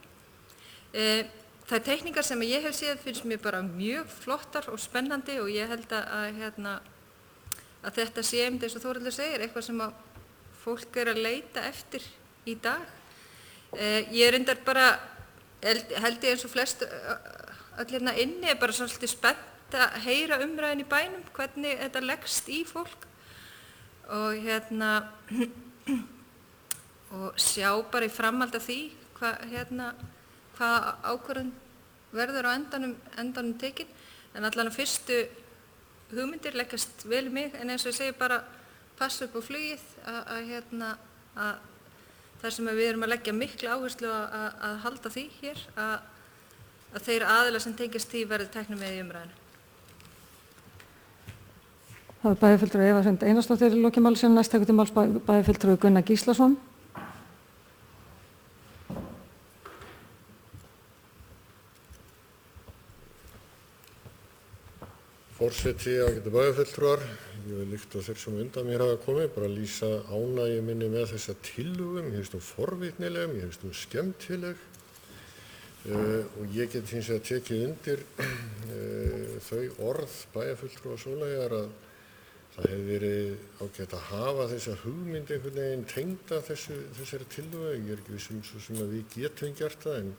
[SPEAKER 9] Það teikningar sem ég hef séð finnst mér bara mjög flottar og spennandi og ég held að þetta sé einmitt eins og Þórhildur segir, eitthvað sem að fólk er að leita eftir í dag. Ég er reyndar bara, held ég eins og flest öll hérna inni, er bara svolítið spennt að heyra umræðin í bænum, hvernig þetta leggst í fólk og og sjá bara í framhald af því hvað ákvörðun verður á endanum tekin. En allan að fyrstu hugmyndir leggjast vel í mig, en eins og ég segi bara passa upp á flugið að þar sem við erum að leggja mikla áherslu að halda því hér að þeir aðilar sem tengjast því verði teknir með í umræðinu.
[SPEAKER 1] Það er bæjarfulltrúi Eva Hrund Einarsdóttir í loki máls, næst tekur til máls bæjarfulltrúi Gunnar Gíslason.
[SPEAKER 4] Forseti, ágætu bæjarfulltrúar, ég vil líkt á þeir sem undan mér hafa komið, bara lýsa ánægju minni með þessa tillögum. Mér finnst hún forvitnileg, mér finnst hún skemmtileg og ég get hins vegar tekið undir þau orð bæjarfulltrúa Sóleyjar að það hefði verið ágætt að hafa þessa hugmynd einhvern veginn tengda þessari tillögu. Ég er ekki vissum svo sem að við getum gert það, en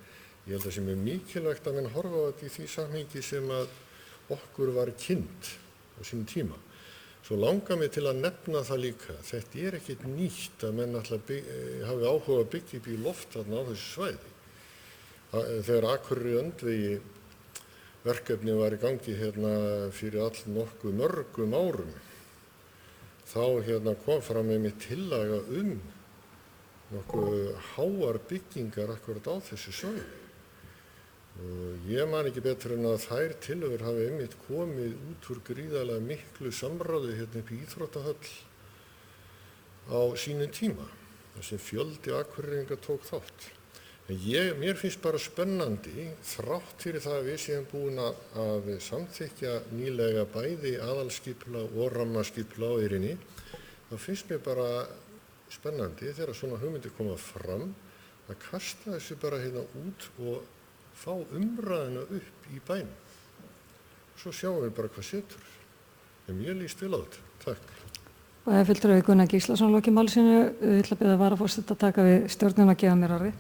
[SPEAKER 4] ég held að sem er mikilvægt að menn horfa á þetta í því samhengi sem að okkur var kynnt á sínum tíma. Svo langar mig til að nefna það líka, þetta er ekkert nýtt að menn hafi áhuga að byggja upp í loft þarna á þessu svæði. Þegar Akureyri Öndvegi verkefni var í gangi fyrir nokkuð mörgum árum, þá kom fram einmitt tillaga nokkuð háar byggingar akkurat á þessu svæði. Ég man ekki betur en að þær tillögur hafi einmitt komið út úr gríðarlega miklu samráði upp í íþróttahöll á sínum tíma, þar sem fjöldi Akureyringa tók þátt. En mér finnst bara spennandi, þrátt fyrir það að við séum búin að samþykkja nýlega bæði aðalskipulag og rammaskipulag á eyrinni, þá finnst mér bara spennandi þegar svona hugmyndir koma fram að kasta þessu bara út og fá umræðina upp í bænum. Svo sjáum við bara hvað setur. En mér líst vel á þetta. Takk.
[SPEAKER 1] Bæjarfulltrúi Gunnar Gíslason loki máli sínu. Ég ætla að biðja varaforseta að taka við stjórnina að gefa mér orðið.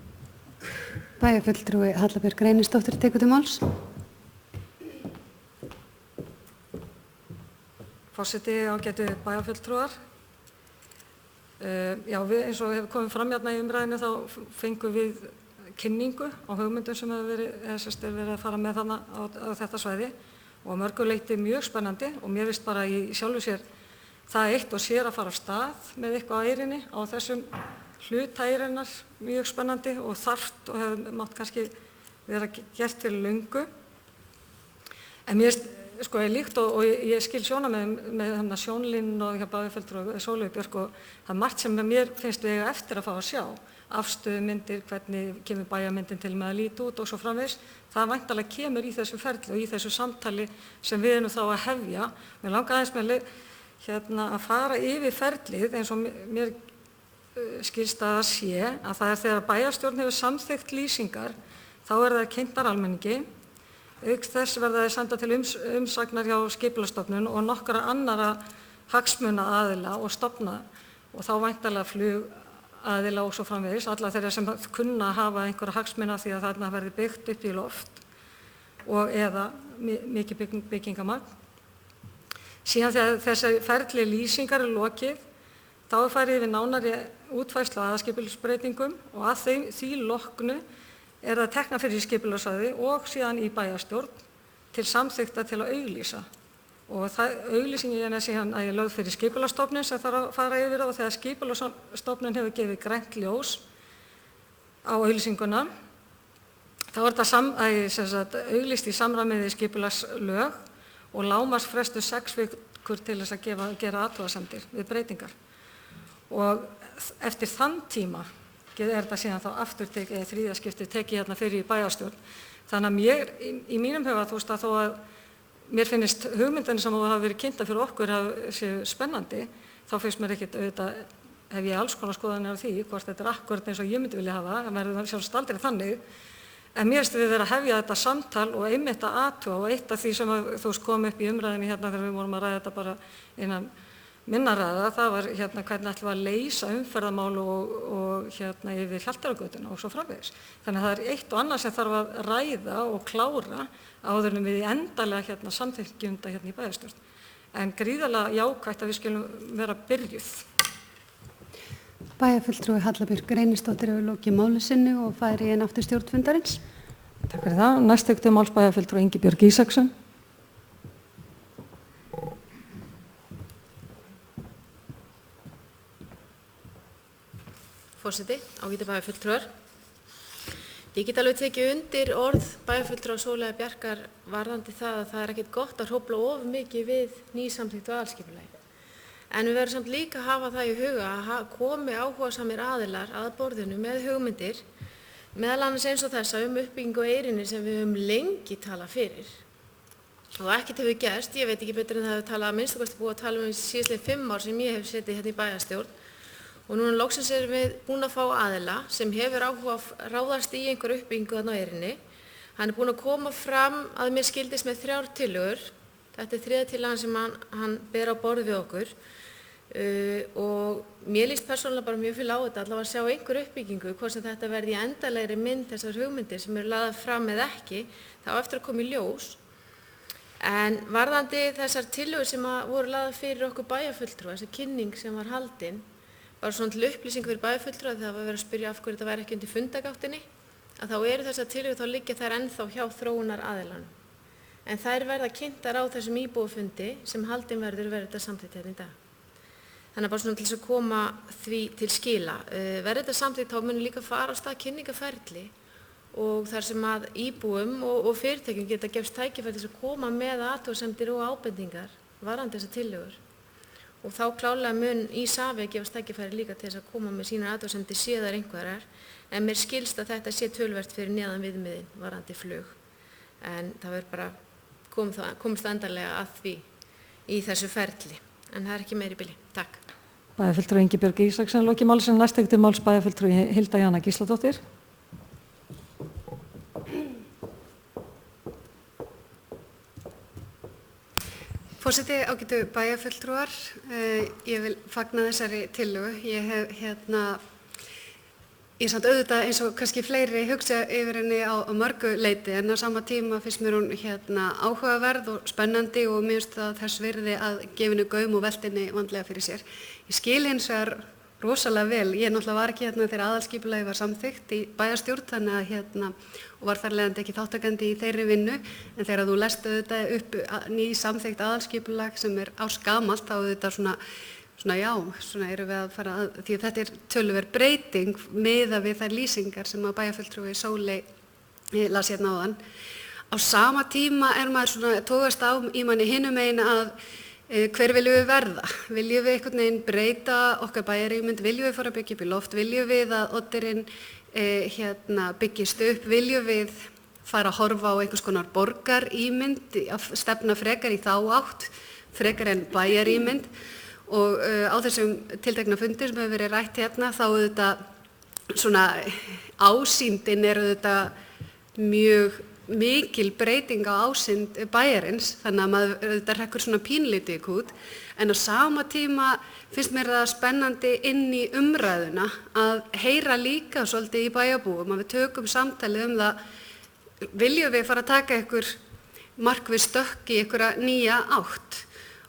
[SPEAKER 7] Bæjarfulltrúi Hallabjörg Reynisdóttir tekur til máls.
[SPEAKER 1] Forseti, ágætu bæjarfulltrúar. Já, eins og hefur komið fram hérna í umræðinu þá fengum við kynningu á hugmyndum sem hefur verið að fara með þarna á þetta svæði og að mörgu leyti mjög spennandi og mér finnst bara í sjálfu sér það eitt og sér að fara af stað með eitthvað á eyrinni á þessum hluta eyrinnar mjög spennandi og þarft og hefur mátt kannski vera gert fyrir löngu. En mér finnst líkt og ég skil með sjónlínu og bæjarfulltrúi Sóleyju Björk og það er margt sem mér finnst við eiga eftir að fá að sjá. Afstöðumyndir, hvernig kemur bæjarmyndin til með að líta út og svo framvegis. Það væntanlega kemur í þessu ferli og í þessu samtali sem við erum þá að hefja. Mér langar aðeins með að fara yfir ferlið eins og mér skilst að sé að það er þegar bæjarstjórn hefur samþykkt lýsingar þá er það kynntar almenningi. Auk þess verða þeir senda til umsagnar hjá Skipulagsstofnun og nokkra annara hagsmuna aðila og stofna og þá væntanlega flugaðila og svo framvegis, alla þeirra sem kunna að hafa einhverja hagsmuna því að þarna verði byggt upp í loft og eða mikið byggingamagn. Síðan þegar þessi ferli lýsingar er lokið, þá er farið yfir nánari útfærslu á aðalskipulagsbreytingum og að því loknu er það teknað fyrir skipulagssvæði og síðan í bæjarstjórn til samþykkta til að auglýsa. Og auglýsingin er síðan að ég lögð fyrir skipulagsstofnun sem þarf að fara yfir og þegar skipulagsstofnun hefur gefið grænt ljós á auglýsinguna, þá er þetta auglýst í samræmi við skipulagslög og lágmarksfrestur 6 vikur til þess að gera athugasemdir við breytingar. Og eftir þann tíma er þetta síðan þá aftur þriðja skipti tekið hérna fyrir í bæjarstjórn. Þannig að mér, í mínum huga, þú veist að þó að mér finnist hugmyndin sem hafa verið kynntar fyrir okkur séu spennandi, þá finnst mér ekkert auðvitað, hef ég alls konar skoðanir á því, hvort þetta er akkurat eins og ég myndi vilja hafa, það verður sjálfsagt aldrei þannig, en mér finnst við að hefja þetta samtal og einmitt að athuga og eitt af því sem þú veist kom upp í umræðinni hérna þegar við vorum að ræða þetta bara innan minna ræða, það var hérna hvernig ætlum við að leysa umferðarmál og hérna yfir Hjalteyrargötuna og svo framvegis. Þannig að það er eitt og annað sem þarf að ræða og klára áður en við endanlega hérna samþykkjum þetta hérna í bæjarstjórn. En gríðarlega jákvætt að við skulum vera byrjuð.
[SPEAKER 7] Bæjarfulltrúi Halla Björk Reynisdóttir hefur lokið máli sinni og færi inn aftur stjórn fundarins.
[SPEAKER 1] Takk fyrir það. Næst tekur máls bæjarfulltrúi Ingibjörg Ísaksson.
[SPEAKER 5] Forseti, ágætu bæjarfulltrúar. Ég get alveg tekið undir orð bæjarfulltrúa Sóleyjar Bjarkar varðandi það að það er ekkert gott að hrófla of mikið við nýsamþykktu aðalskipulagi. En við verðum samt líka að hafa það í huga að komi áhugasamir aðilar að borðinu með hugmyndir, meðal annars eins og þessa uppbyggingu á Eyrinni sem við höfum lengi talað fyrir. Og ekkert hefur gerst, ég veit ekki betur en það hefur talað að minnst okkur búið að tala um síðastliðin 5 ár sem ég hef setið hérna í bæjarstjórn. Og núna loksins erum við búin að fá aðila sem hefur áhuga að ráðast í einhver uppbyggingu þarna á Eyrinni. Hann er búin að koma fram að mér skildist með 3 tillögur. Þetta er 3. tillagan sem hann ber á borð við okkur. Og mér líst persónulega bara mjög fyrir á þetta allavega að sjá einhver uppbyggingu, hvort sem þetta verði í endanlegri mynd þessar hugmyndir sem eru lagðar fram eða ekki, þá eftir að koma í ljós. En varðandi þessar tillögur sem voru lagðar fyrir okkur bæjarfulltrúa, þessi kynning sem var haldin, bara svona til upplýsingu fyrir bæjarfulltrúa, þegar það var verið að spyrja af hverju þetta væri ekki undir fundagáttinni, að þá eru þessar tillögur, þá liggja þær ennþá hjá þróunaraðilanum. En þær verða kynntar á þessum íbúafundi sem haldin verður þetta samþykkt hérna í dag. Þannig að bara svona til þess að koma því til skila. Verði þetta samþykkt þá mun líka fara á stað kynningaferli og þar sem að íbúum og fyrirtækjum geta gefst tækifæri til þess að koma með athugasemdir og ábendingar varðandi þessar tillögur. Og þá klárlega mun Ísafi að gefast tækifæri líka til þess að koma með sínar athugasemdir séðar einhverjar, en mér skilst að þetta sé töluvert fyrir neðan viðmiðin varðandi flug. En það verður bara komist endanlega að því í þessu ferli. En það er ekki meiri bili. Takk.
[SPEAKER 1] Bæjarfulltrúi Ingibjörg Ísaksson lokið máli sinni. Næst tekur til máls bæjarfulltrúi Hilda Jana Gísladóttir.
[SPEAKER 7] Forseti, ágætu bæjarfulltrúar, ég vil fagna þessari tillögu. Ég samt auðvitað eins og kannski fleiri hugsa yfir henni á mörgu leyti, en á sama tíma finnst mér hún áhugaverð og spennandi og mér finnst það þess virði að gefa henni gaum og velta henni vandlega fyrir sér. Ég skil hins vegar rosalega vel. Ég náttúrulega var ekki þegar aðalskipulagið var samþykkt í bæjarstjórn, þannig að og var þar leiðandi ekki þátttakandi í þeirri vinnu, en þegar þú lest auðvitað upp ný samþykkt aðalskipulag sem er ársgamalt, þá auðvitað svona erum við að fara að, því að þetta er töluverð breyting miðað við þær lýsingar sem að bæjarfulltrúi Sóley las hérna áðan. Á sama tíma er maður svona togast á í manni hinum megin að hver viljum við verða? Viljum við einhvern veginn breyta okkar bæjarímynd? Viljum við fara að byggja upp í loft? Viljum við að Odderinn byggist upp? Viljum við fara að horfa á einhvers konar borgarímynd, stefna frekar í þá átt, frekar en bæjarímynd? Og á þessum tiltekna fundir sem hefur verið rætt hérna, þá auðvitað svona ásýndin er auðvitað mjög mikil breyting á ásýnd bæjarins, þannig að maður þetta hrekkur svona pínlítið í kút, en á sama tíma finnst mér það spennandi inn í umræðuna að heyra líka svolítið í bæjarbúum, að við tökum samtalið það, viljum við fara að taka ykkur markviss stökk í einhverja nýja átt,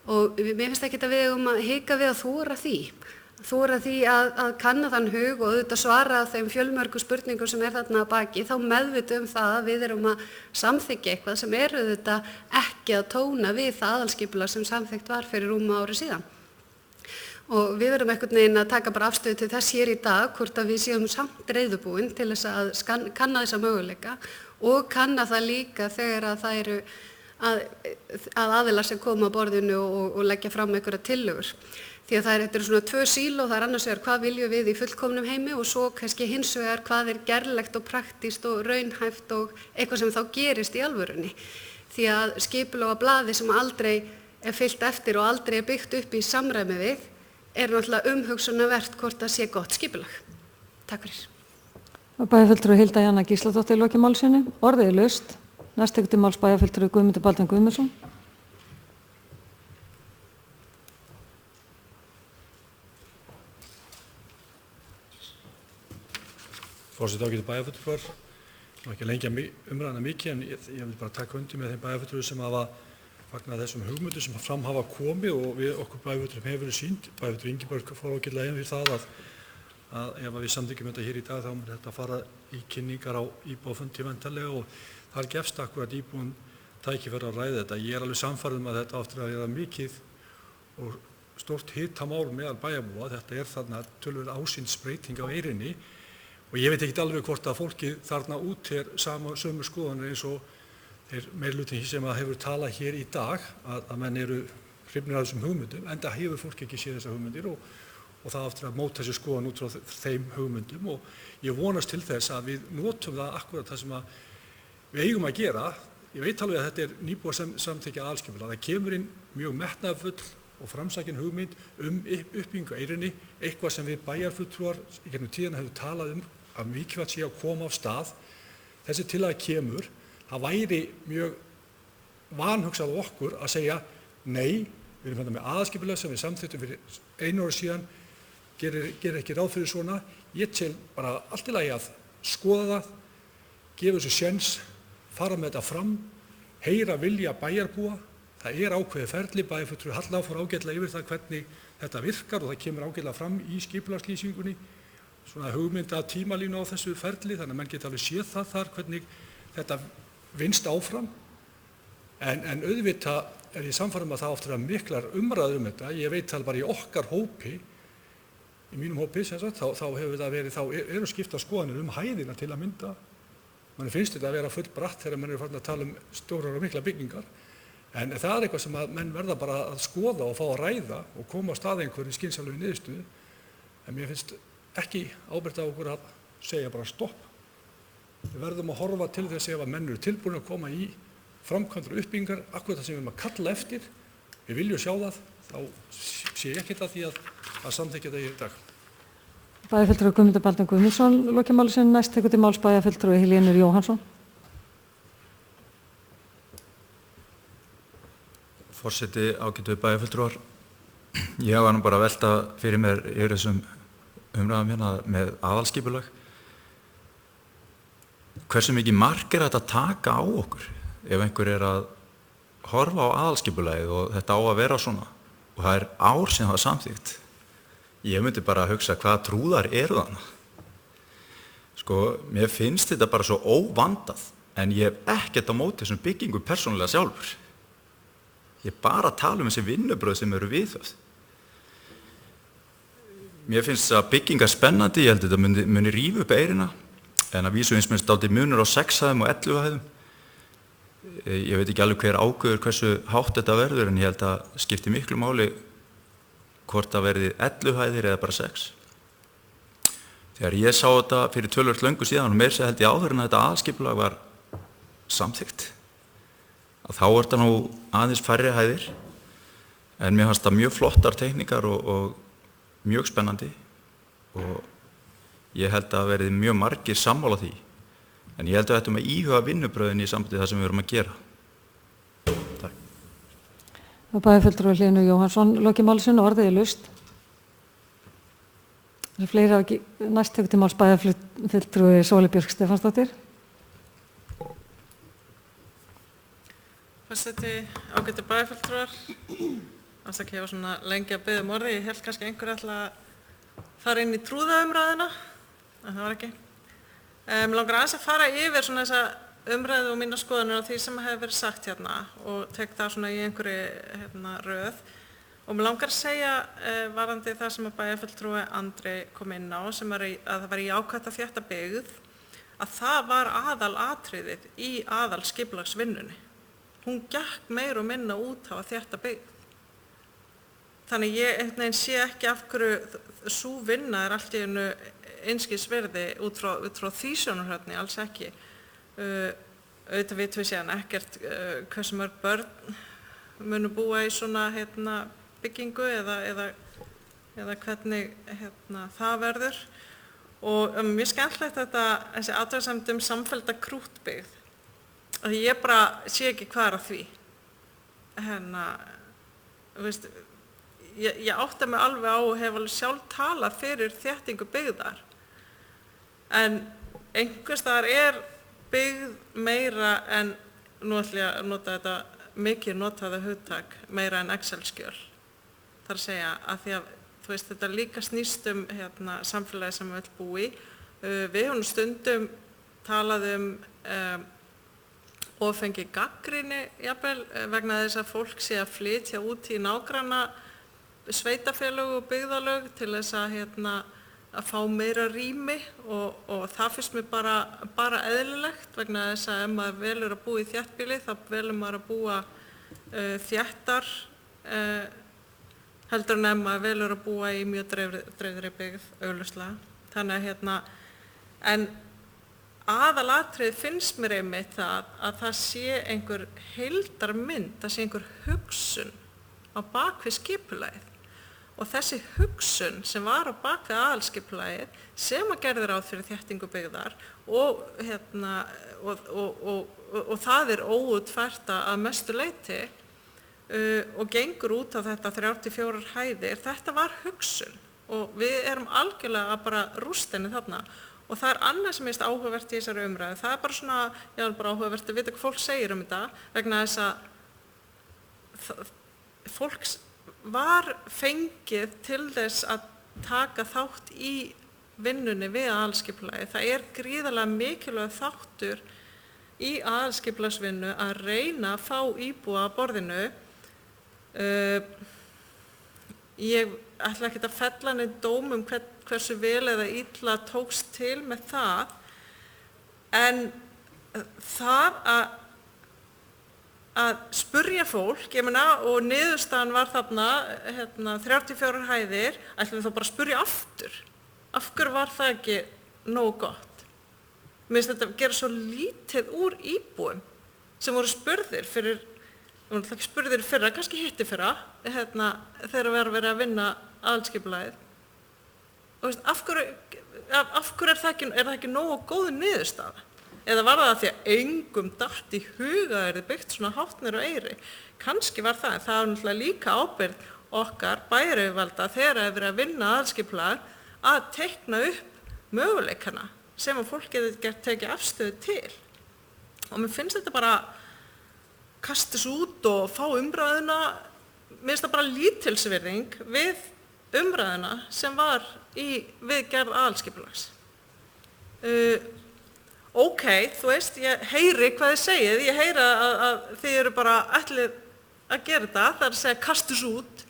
[SPEAKER 7] og mér finnst ekki að við eigum að hika við að þóra því að kanna þann hug og auðvitað svara þeim fjölmörgu spurningum sem þarna að baki, þá meðvitum það að við erum að samþykkja eitthvað sem auðvitað ekki að tóna við það aðalskipulag sem samþykkt var fyrir rúma ári síðan. Og við verðum einhvern veginn að taka bara afstöðu til þess hér í dag, hvort að við séum samt reiðubúin til þess að kanna þessa möguleika og kanna það líka þegar að það eru að aðilar sem koma að borðinu og leggja fram einhverja tillögur. Því að þetta eru svona tvö síló, það annars vegar hvað viljum við í fullkomnum heimi og svo kannski hins vegar hvað gerlegt og praktískt og raunhæft og eitthvað sem þá gerist í alvörunni. Því að skipulag á blaði sem aldrei fylgt eftir og aldrei byggt upp í samræmi við náttúrulega umhugsunarvert hvort það sé gott skipulag. Takk fyrir.
[SPEAKER 1] Bæjarfulltrúi Hilda Jana Gísladóttir í loki máls sinni. Orðið laust. Næst tekur til máls bæjarfulltrúi Guðmundur Baldvin Guðmundsson.
[SPEAKER 2] Forseti, ágætu bæjarfulltrúar, ekki lengja umræðuna mikið, en ég vil bara taka undir með þeim bæjarfulltrúum sem hafa fagnað þessum hugmyndum sem fram hafa komið og við okkur bæjarfulltrúum hefur verið sýnd. Bæjarfulltrúi Ingibjörg fór ágætlega yfir það að ef við samþykkjum þetta hér í dag þá mun þetta fara í kynningar á íbúafundi væntanlega og þar gefst akkurat íbúum tækifæri að ræða þetta. Ég alveg sannfærður að þetta áttur að vera mikið og stórt hitamál meðal bæjarbúa. Þetta þarna töluverð ásýndsbreyting á Eyrinni. Og ég veit ekki alveg hvort að fólkið þarna út sömu skoðanir eins og þeir meirihluti sem hefur talað hér í dag að menn eru hrifnir af þessum hugmyndum, enda hefur fólk ekki séð þessar hugmyndir og það aftur að móta þessi skoðan út frá þeim hugmyndum og ég vonast til þess að við notum það akkurat það sem við eigum að gera. Ég veit alveg að þetta nýbúið samþykkja aðalskipulag. Það kemur inn mjög metnaðarfull og framsækin hugmynd uppbyggingu Eyrinni, eitthvað sem við bæjarfulltrúar í gegnum tíðina hefur talað að mikilvægt sé að koma á stað. Þessi tillaga kemur, það væri mjög vanhugsað á okkur að segja nei, við erum með aðalskipulag sem við samþykktum fyrir 1 ári síðan, gerir ekki ráð fyrir svona. Ég tel bara allt í lagi að skoða það, gefa þessu séns, fara með þetta fram, heyra vilja bæjarbúa. Það ákveðið ferli, bæjarfulltrúi Hallá fór ágætlega yfir það hvernig þetta virkar og það kemur ágætlega fram í skipulagslýsingunni. Svona hugmynda tímalínu á þessu ferli, þannig að menn geta alveg séð það þar hvernig þetta vinnst áfram. En auðvitað ég sannfærður að það áttur að miklar umræður þetta. Ég veit það bara í okkar hópi, í mínum hópi sem sagt, þá hefur það verið, þá eru skipta skoðanir hæðina til að mynda. Manni finnst þetta að vera full bratt þegar menn eru farin að tala stórar og mikla byggingar. En það eitthvað sem að menn verða bara að skoða og fá að ræða og koma á stað einhverju skynsamlegu niðurstöðu. En mér finnst ekki ábyrgt á okkur að segja bara stopp. Við verðum að horfa til þess ef að menn eru tilbúin að koma í framkvæmdir og uppbyggingar, akkurat það sem við erum að kalla eftir. Við viljum sjá það, þá sé ég ekkert að því að samþykkja þetta í dag.
[SPEAKER 1] Bæjarfulltrúi Guðmundur Baldvin Guðmundsson, lokið máli sinni. Næst tekur til máls bæjarfulltrúi Helenu Jóhannsson.
[SPEAKER 10] Forseti, ágætu bæjarfulltrúar. Ég var nú bara að velta fyrir mér yfir þessum umræðum hérna með aðalskipulag. Hversu mikið mark hægt að taka á okkur ef einhver að horfa á aðalskipulagið og þetta á að vera svona og það ár sem það er samþykkt. Ég myndi bara að hugsa hvað trúðar eru þarna. Sko, mér finnst þetta bara svo óvandað en ég hef ekkert á móti þessum byggingum persónulega sjálfur. Ég bara tala þessi vinnubröð sem eru viðhöfð. Mér finnst það byggingar spennandi, ég held að þetta muni rífa upp Eyrina, en að vísu eins minnst dálítið munur á 6 hæðum og 11 hæðum. Ég veit ekki alveg hver ákveður hversu hátt þetta verður, en ég held að skipti miklu máli hvort það verði 11 hæðir eða bara 6. Þegar ég sá þetta fyrir töluvert löngu síðan og meira segja held ég áður en að þetta aðalskipulag var samþykkt, að þá er þetta nú aðeins færri hæðir, en mér fannst það mjög flottar teikningar og mjög spennandi og ég held að verði mjög margir sammála því. En ég held að þetta með íhuga vinnubröðin í sambandi það sem við erum að gera. Takk.
[SPEAKER 1] Bæjarfulltrúi Hlynur Jóhannsson, lokið máli sinni, orðið er laust. Það er fleiri ekki, næst tekur til máls bæjarfulltrúi Sóli Björk Stefánsdóttir.
[SPEAKER 3] Forseti, ágætu bæjarfulltrúar, afsakið ég var svona lengi að biðja orði, ég held kannski einhver ætla að fara inn í trúðaumræðuna, en það var ekki. Mig langar aðeins að fara yfir svona þessa umræðu og mína skoðanir á því sem hefur verið sagt hérna og tek það svona í einhverju röð. Og mig langar að segja varðandi það sem að bæjarfulltrúi Andri kom inn á, sem að það var jákvætt að þétta byggð, að það var aðalatriðið í aðalskipulagsvinnunni. Hún gekk meir og minna út á að þétta byggð. Þannig ég sé ekki af hverju sú vinna allt í einu einskis verði út frá því sjónarhorni, alls ekki. Auðvitað vitum við síðan ekkert hversu mörg börn munu búa í svona byggingu eða hvernig það verður. Og mjög skemmtilegt þessi athugasemd samfellda krúttbyggð. Ég bara sé ekki hvað að því. Ég átta mig alveg á og hef alveg sjálf talað fyrir þéttingu byggðar. En einhvers staðar byggð meira en, nú ætla ég að nota þetta mikið notaða hugtak, meira en Excel-skjöl. Það að segja að því að þetta líka snýst samfélagi sem við vill búi. Við höfum stundum talað og fengið gagnrýni jafnvel vegna þess að fólk sé að flytja út í nágranna sveitarfélög og byggðarlög til þess að fá meira rými og það finnst mér bara eðlilegt vegna þess að ef maður velur að búa í þéttbýli þá velur maður að búa þéttar heldur en ef maður velur að búa í mjög dreifðri byggð augljóslega. Þannig en aðalatriðið finnst mér einmitt að það sé einhver heildarmynd, það sé einhver hugsun á bakvið skipulagið. Og þessi hugsun sem var á bakvið aðalskipulagið sem að gerði ráð fyrir þéttingu byggðar og það er óútfært að mestu leyti og gengur út á þetta 34 hæðir, þetta var hugsun og við erum algjörlega að bara rústa henni þarna. Og það er annað sem er áhugavert í þessari umræðu. Það er bara svona, ég er bara áhugavert að vita hvað fólk segir þetta vegna þess að fólk var fengið til þess að taka þátt í vinnunni við aðalskipulagið. Það gríðarlega mikilvægur þáttur í aðalskipulagsvinnu að reyna að fá íbúa að borðinu. Ég ætla ekki að fella neitt dóm hversu vel eða illa tókst til með það, en það að spurja fólk, ég meina, og niðurstaðan var þarna 34 hæðir, ætlum við þá bara að spurja aftur. Af hverju var það ekki nógu gott? Mér finnst þetta gera svo lítið úr íbúum sem voru spurðir fyrir, ekki spurðir fyrra, kannski hitti fyrra, þegar við erum verið að vinna aðalskipulagið. Og af hverju er það ekki nógu góð niðurstaða? Eða var það því að engum datt í huga yrði byggt svona hátt niður á Eyri? Kannski var það, en það var náttúrulega líka ábyrgð okkar bæjaryfirvalda þegar það er verið að vinna aðalskipulag að teikna upp möguleikana sem að fólk getur tekið afstöðu til. Og mér finnst þetta bara kastis út og fá umræðuna, mér finnst það bara lítilsvirðing við umræðuna sem var við gerð aðalskipulags. Ok, þú veist, ég heyri hvað þið segið, ég heyri að þið eru bara ætlið að gera þetta, það er að segja kastus út,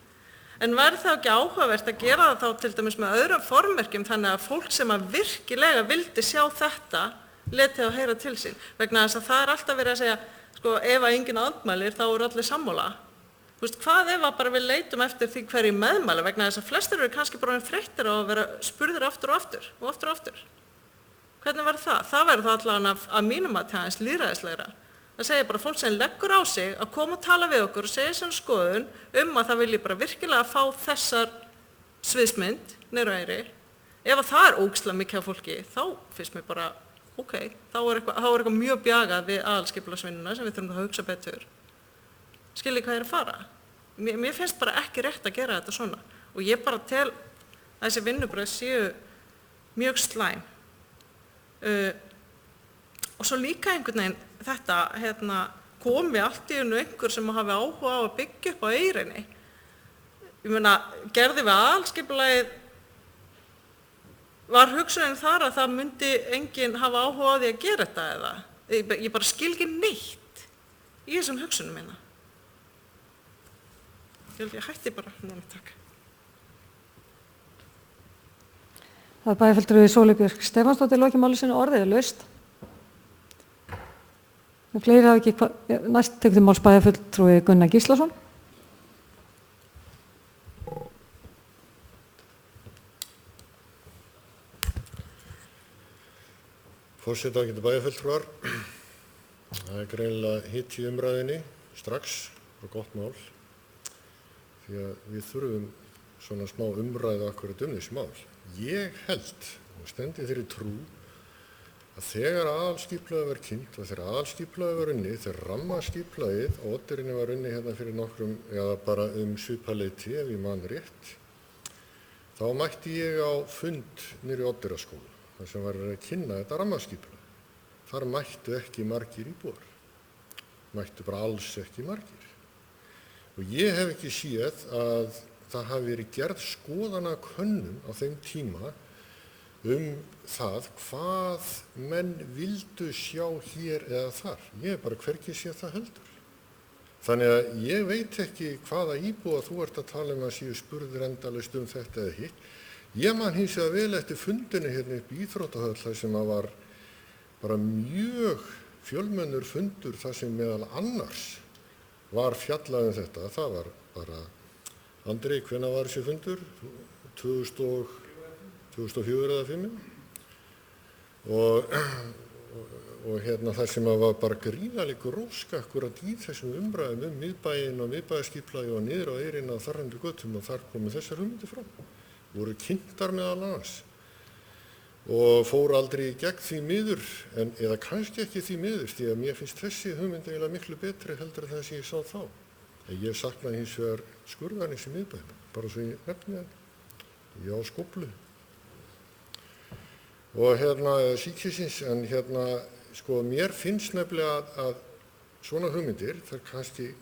[SPEAKER 3] en væri það ekki áhugavert að gera það þá til dæmis með öðrum formerkjum þannig að fólk sem að virkilega vildi sjá þetta letið að heyra til sín, vegna þess að það er alltaf verið að segja, sko, ef að enginn andmælir þá eru allir sammála. Þú veist, hvað ef að bara við leitum eftir því hverju meðmæli, vegna þess að flestir eru kannski bara þreyttir á að vera spurðir aftur og aftur og aftur og aftur. Hvernig var það? Það verður það allavega að mínum að aðeins lýðræðislegra. Það segir bara fólk sem leggur á sig að koma og tala við okkur og segja sem skoðun að það vilji bara virkilega fá þessar sviðsmynd niður á Eyri. Ef að það er ógeðslega mikið af fólki, þá finnst mér bara ok, þá er eitthvað mjög bjagað við aðalskipulagsvinnuna sem við þurfum að hugsa betur. Skiljið hvað ég er að fara? Mér finnst bara ekki rétt að gera þetta svona og ég bara tel að þessi vinnubrögð séu mjög slæm. Og svo líka einhvern veginn þetta, komi allt í einu einhver sem hafi áhuga á að byggja upp á Eyrinni. Ég meina, gerði við aðalskipulagið, var hugsunin þar að það myndi enginn hafa áhuga á því að gera þetta eða? Ég bara skil ekki neitt í þessum hugsunum minna. Ég hætti bara núna, takk.
[SPEAKER 1] Það er bæjarfulltrúi Sóley Björk Stefánsdóttir lokið máli sinni, orðið er laust. Fleiri hafa ekki, næst tekur til máls bæjarfulltrúi Gunnar Gíslason.
[SPEAKER 4] Forseti ágætu bæjarfulltrúar, það er greinilega hitt í umræðinni strax og gott mál því að við þurfum svona smá umræðu akkurat þessi mál. Ég held og stendi þeirri trú að þegar aðalskipulagið var kynnt og þegar aðalskipulagið var unnið, þegar rammaskipulagið á Oddeyrinni var unnið hérna fyrir nokkrum, eða bara svipað leyti ef ég man rétt, þá mætti ég á fund niðri í Oddeyraskóla þar sem var að kynna þetta rammaskipulag. Þar mættu ekki margir íbúar, mættu bara alls ekki margir. Og ég hef ekki séð að það hafi verið gerð skoðanakönnun á þeim tíma það hvað menn vildu sjá hér eða þar. Ég hef bara hvergi séð það heldur. Þannig að ég veit ekki hvaða íbúa þú ert að tala að séu spurðir endalaust þetta eða hitt. Ég man hins vegar vel eftir fundinni hérna upp í Íþróttahöll þar sem að var bara mjög fjölmennur fundur þar sem meðal annars var fjallað þetta. Það var bara, Andri, hvenær var þessi fundur? 2004 eða 2005 og hérna þar sem að var bara gríðarleg gróska akkurat í þessum umræðum miðbæinn og miðbæjarskipulagi og niður á Eyrinni að þarrendu götum og þar komu þessar hugmyndir fram. Voru kynntar meðal annars og fóru aldrei í gegn því miður, eða kannski ekki því miður því að mér finnst þessi hugmynd eiginlega miklu betri heldur en það sem ég sá þá. Ég saknaði hins vegar skurðarins í miðbænum, bara svo ég nefni hann. Ég á skóflu. Og síkisins, en sko mér finnst nefnilega að svona hugmyndir þær kannski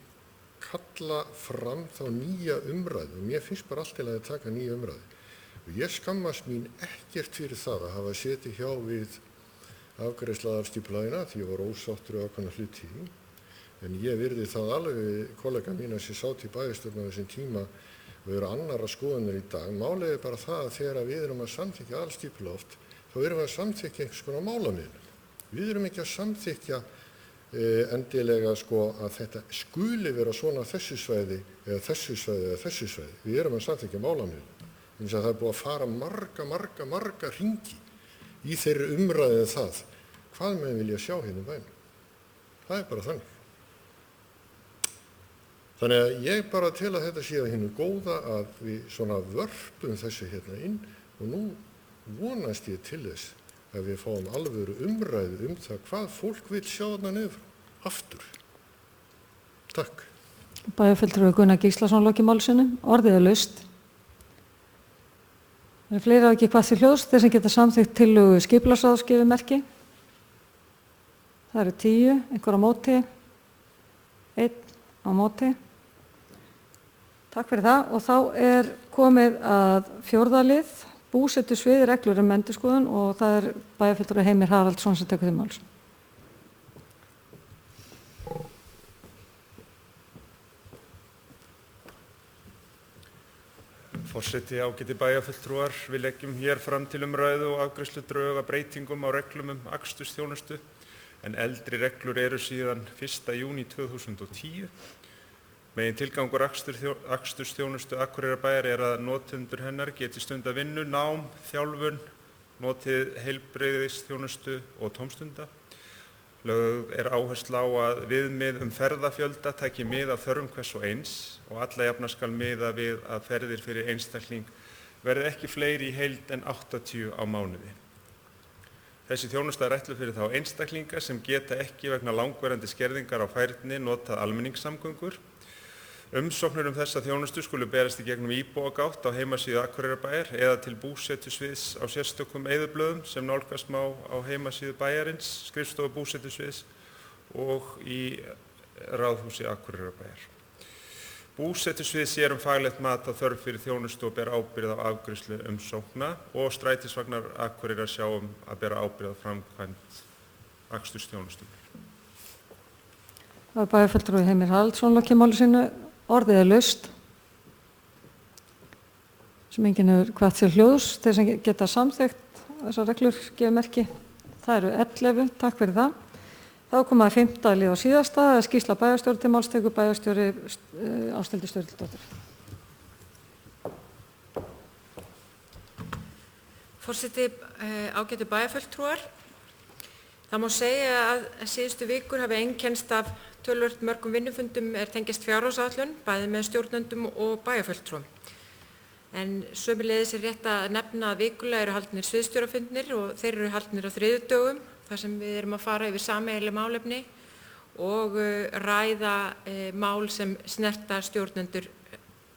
[SPEAKER 4] kalla fram þá nýja umræðu og mér finnst bara allt í lagi að taka nýja umræðu. Og ég skammast mín ekkert fyrir það að hafa setið hjá við afgreiðslu aðalskipulagina því ég var ósáttur við ákveðna hluti í því. En ég virði það alveg við kollega mína sem sátt í bæjarstjórn á þessum tíma og eru annarra skoðanir í dag. Málið er bara það að þegar við erum að samþykkja aðalskipulag oft, þá erum við að samþykkja einhvers konar málamiðlun. Við erum ekki að samþykkja endilega sko að þetta skuli vera svona þessu svæði eða þessu svæði eða þessu svæði. Við erum að samþykkja málamiðlun. Þannig að það er búið að fara marga hringi í þeirri umræðu það hvað menn vilja sjá hérna í bænum. Það er bara þannig. Þannig að ég bara tel að þetta sé að hinu góða að við svona vörpum þessu hérna inn og nú vonast ég til þess að við fáum alvöru umræðu það hvað fólk vil sjá þarna niður frá, aftur. Takk.
[SPEAKER 1] Bæjarfulltrúi Gunnar Gíslason lokið máli sinni, orðið er laust. Það er fleiri ekki hvað til hljóðs, þeir sem geta samþykkt tillögu skipulagsráðs gefið merki. Það eru 10, einhver á móti, 1 á móti. Takk fyrir það og þá er komið að 4. lið, búsetusvið reglur endurskoðun og það er bæjarfulltrúi Heimir Haraldsson sem tekur til máls.
[SPEAKER 11] Forseti, ágæti bæjarfulltrúar, við leggjum hér fram til umræðu og afgreiðslu drög að breytingum á reglum akstursþjónustu en eldri reglur eru síðan 1. júní 2010. Megintilgangur akstursþjónustu Akureyrarbæjar er að notendur hennar geti stundað vinnu, nám, þjálfun, notið heilbrigðisþjónustu og tómstunda. Lögð er áhersla á að viðmið ferðafjölda taki mið af þörfum hvers og eins og alla jafna skal miða við að ferðir fyrir einstakling verði ekki fleiri í heild en 80 á mánuði. Þessi þjónusta er ætluð fyrir þá einstaklinga sem geta ekki vegna langvarandi skerðingar á færni notað almenningssamgöngur. Umsóknir þessa þjónustu skulu berast í gegnum íbúagátt á heimasíðu Akureyrarbæjar eða til búsetusviðs á sérstökum eyðublöðum sem nálgast má á heimasíðu bæjarins, skrifstofu búsetusviðs og í ráðhúsi Akureyrarbæjar. Búsetusvið sér faglegt mat á þörf fyrir þjónustu og ber ábyrgð á afgreiðslu umsókna og strætisvagnar Akureyrar sjá að bera ábyrgð á framkvæmd akstursþjónustu.
[SPEAKER 1] Það var bæjarfulltrúi Heimir Haraldsson lokið máli sínu. Orðið er laust sem enginn hefur hvatt sér hljóðs. Þeir sem geta samþykkt þessar reglur gefa merki. Það eru 11. Takk fyrir það. Þá kom að 5. lið á síðasta, skýrsla bæjarstjóri til máls, tekur bæjarstjóri Ásthildur Sturludóttir.
[SPEAKER 9] Forseti, ágætu bæjarfulltrúar. Það má segja að síðustu vikur hafi einkennst af töluvert mörgum vinnufundum tengjast fjárhagsáætlun, bæði með stjórnendum og bæjarfulltrúum. En sömuleiðis er rétt að nefna að vikulega eru haldnir sviðsstjórafundir og þeir eru haldnir á þriðjudögum, þar sem við erum að fara yfir sameiginleg málefni og ræða mál sem snerta stjórnendur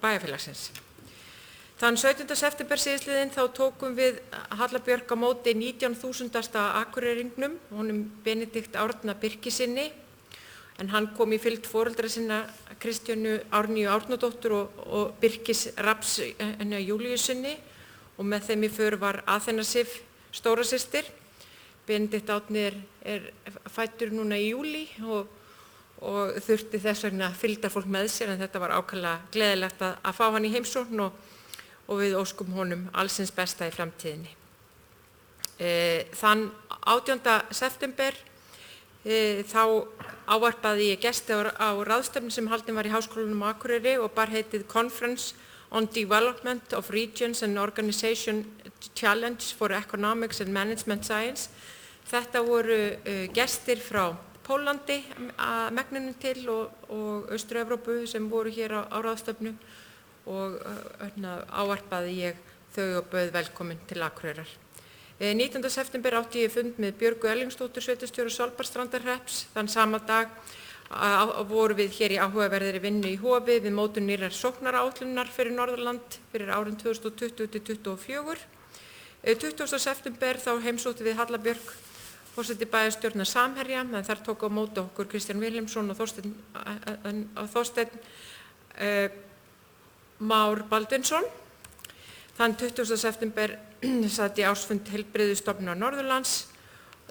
[SPEAKER 9] bæjarfélagsins. Þann 17. september síðastliðinn þá tókum við Halla Björk á móti 19.000. Akureyringnum, honum Benedikt Árna Birkisinni, en hann kom í fylgd foreldra sinna Kristjánu Árníu Árnadóttur og Birkis Raps Júlíusinni og með þeim í för var Aþena Sif stóra systir. Benedikt Árni er fæddur núna í júlí og þurfti þess vegna fylgdarfólk með sér, en þetta var ákaflega gleðilegt að fá hann í heimsókn og við óskum honum allsins besta í framtíðinni. Þann 18. september þá ávarpaði ég gesti á ráðstefnu sem haldin var í Háskólanum á Akureyri og bar heitið Conference on Development of Regions and Organization Challenge for Economics and Management Science. Þetta voru gestir frá Pólandi að megninu til og Austur-Evrópu sem voru hér á ráðstefnu og ávarpaði ég þau og bauð velkomin til Akureyrar. 19. september átti ég fund með Björgu Erlingsdóttur, sveitarstjóra Svalbarðsstrandarhrepps. Þann sama dag voru við hér í áhugaverðri vinnu í Hofi við mótun nýrrar sóknaráætlunar fyrir Norðurland fyrir árin 2020-2024. 20. september þá heimsótti við Halla Björk, forseti bæjarstjórnar Samherja, en þar tók á móti okkur Kristján Vilhelmsson og Þorsteinn Már Baldvinsson. Þann 20. september satt ég ársfund Heilbrigðisstofnunar Norðurlands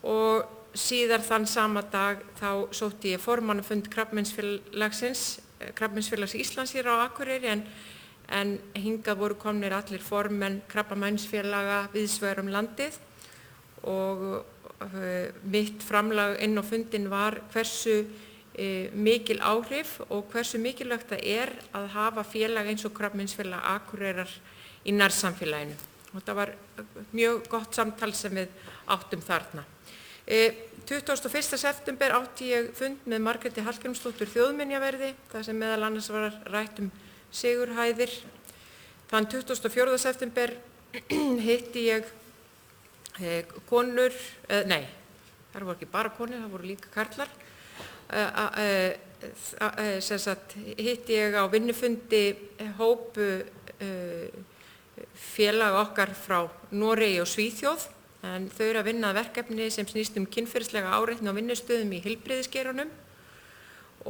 [SPEAKER 9] og síðar þann sama dag þá sótti ég formannafund Krabbameinsfélags Íslands hér á Akureyri en hingað voru komnir allir formenn krabbameinsfélaga víðsvegar landið og mitt framlag inn á fundin var hversu mikil áhrif og hversu mikilvægt það er að hafa félag eins og Krabbameinsfélag Akureyrar í nærsamfélaginu. Þetta var mjög gott samtal sem við áttum þarna. 21. september átti ég fund með Margréti Hallgrímsdóttur þjóðminjaverði, þar sem meðal annars var rætt sigurhæðir. Þann 24. september hitti ég konur, nei, það voru ekki bara konur, það voru líka karlar. Hitti ég á vinnufundi hóp félag okkar frá Noregi og Svíþjóð, en þau eru að vinna að verkefni sem snýst kynferðislega áreitni á vinnustöðum í heilbrigðisgeiranum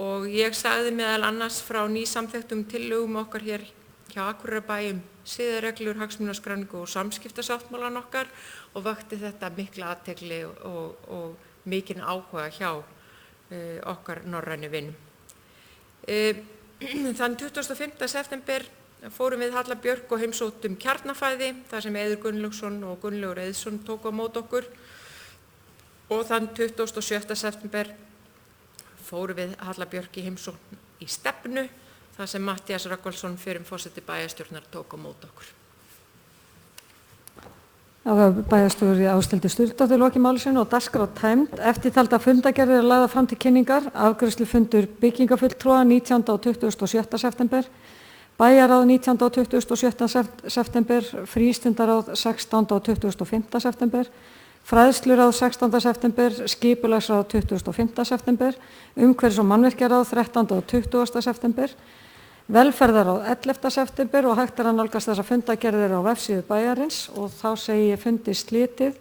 [SPEAKER 9] og ég sagði meðal annars frá nýsamþykktum tillögum okkar hér hjá Akureyrarbæ siðareglur, hagsmunaskráningu og samskiptasáttmálan okkar og vakti þetta mikla athygli og mikinn áhuga hjá okkar norrænu vinum. Þann 25. september fórum við Halla Björk og heimsóttum Kjarnafæði, þar sem Eiður Gunnlaugsson og Gunnlaugur Eiðsson tók á móti okkur og þann 27. september fórum við Halla Björk í heimsókn í Stefnu, þar sem Matthías Rögnvaldsson fyrrum forseti bæjarstjórnar tók á móti okkur.
[SPEAKER 1] Bæjarstjóri Ásthildur Sturludóttir lokið máli sínu og dagskrá tæmd. Eftirtaldar fundargerðir lagðar fram til kynningar, afgreiðslufundur byggingafulltrúa 19. og 27. september, bæjarráð 19. og 27. september, frístundaráð 16. og 25. september, Fræðsluráð 16. september, skipulagsráð 25. september, umhverfis- og mannvirkjaráð 13. og 20. september, velferðaráð 11. september og hægt að nálgast þessa fundagerðir á vefsíðu bæjarins og þá segi ég fundi slitið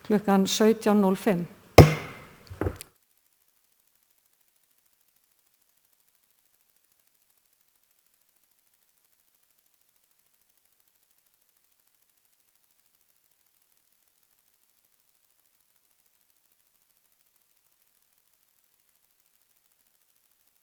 [SPEAKER 1] klukkan 17:05.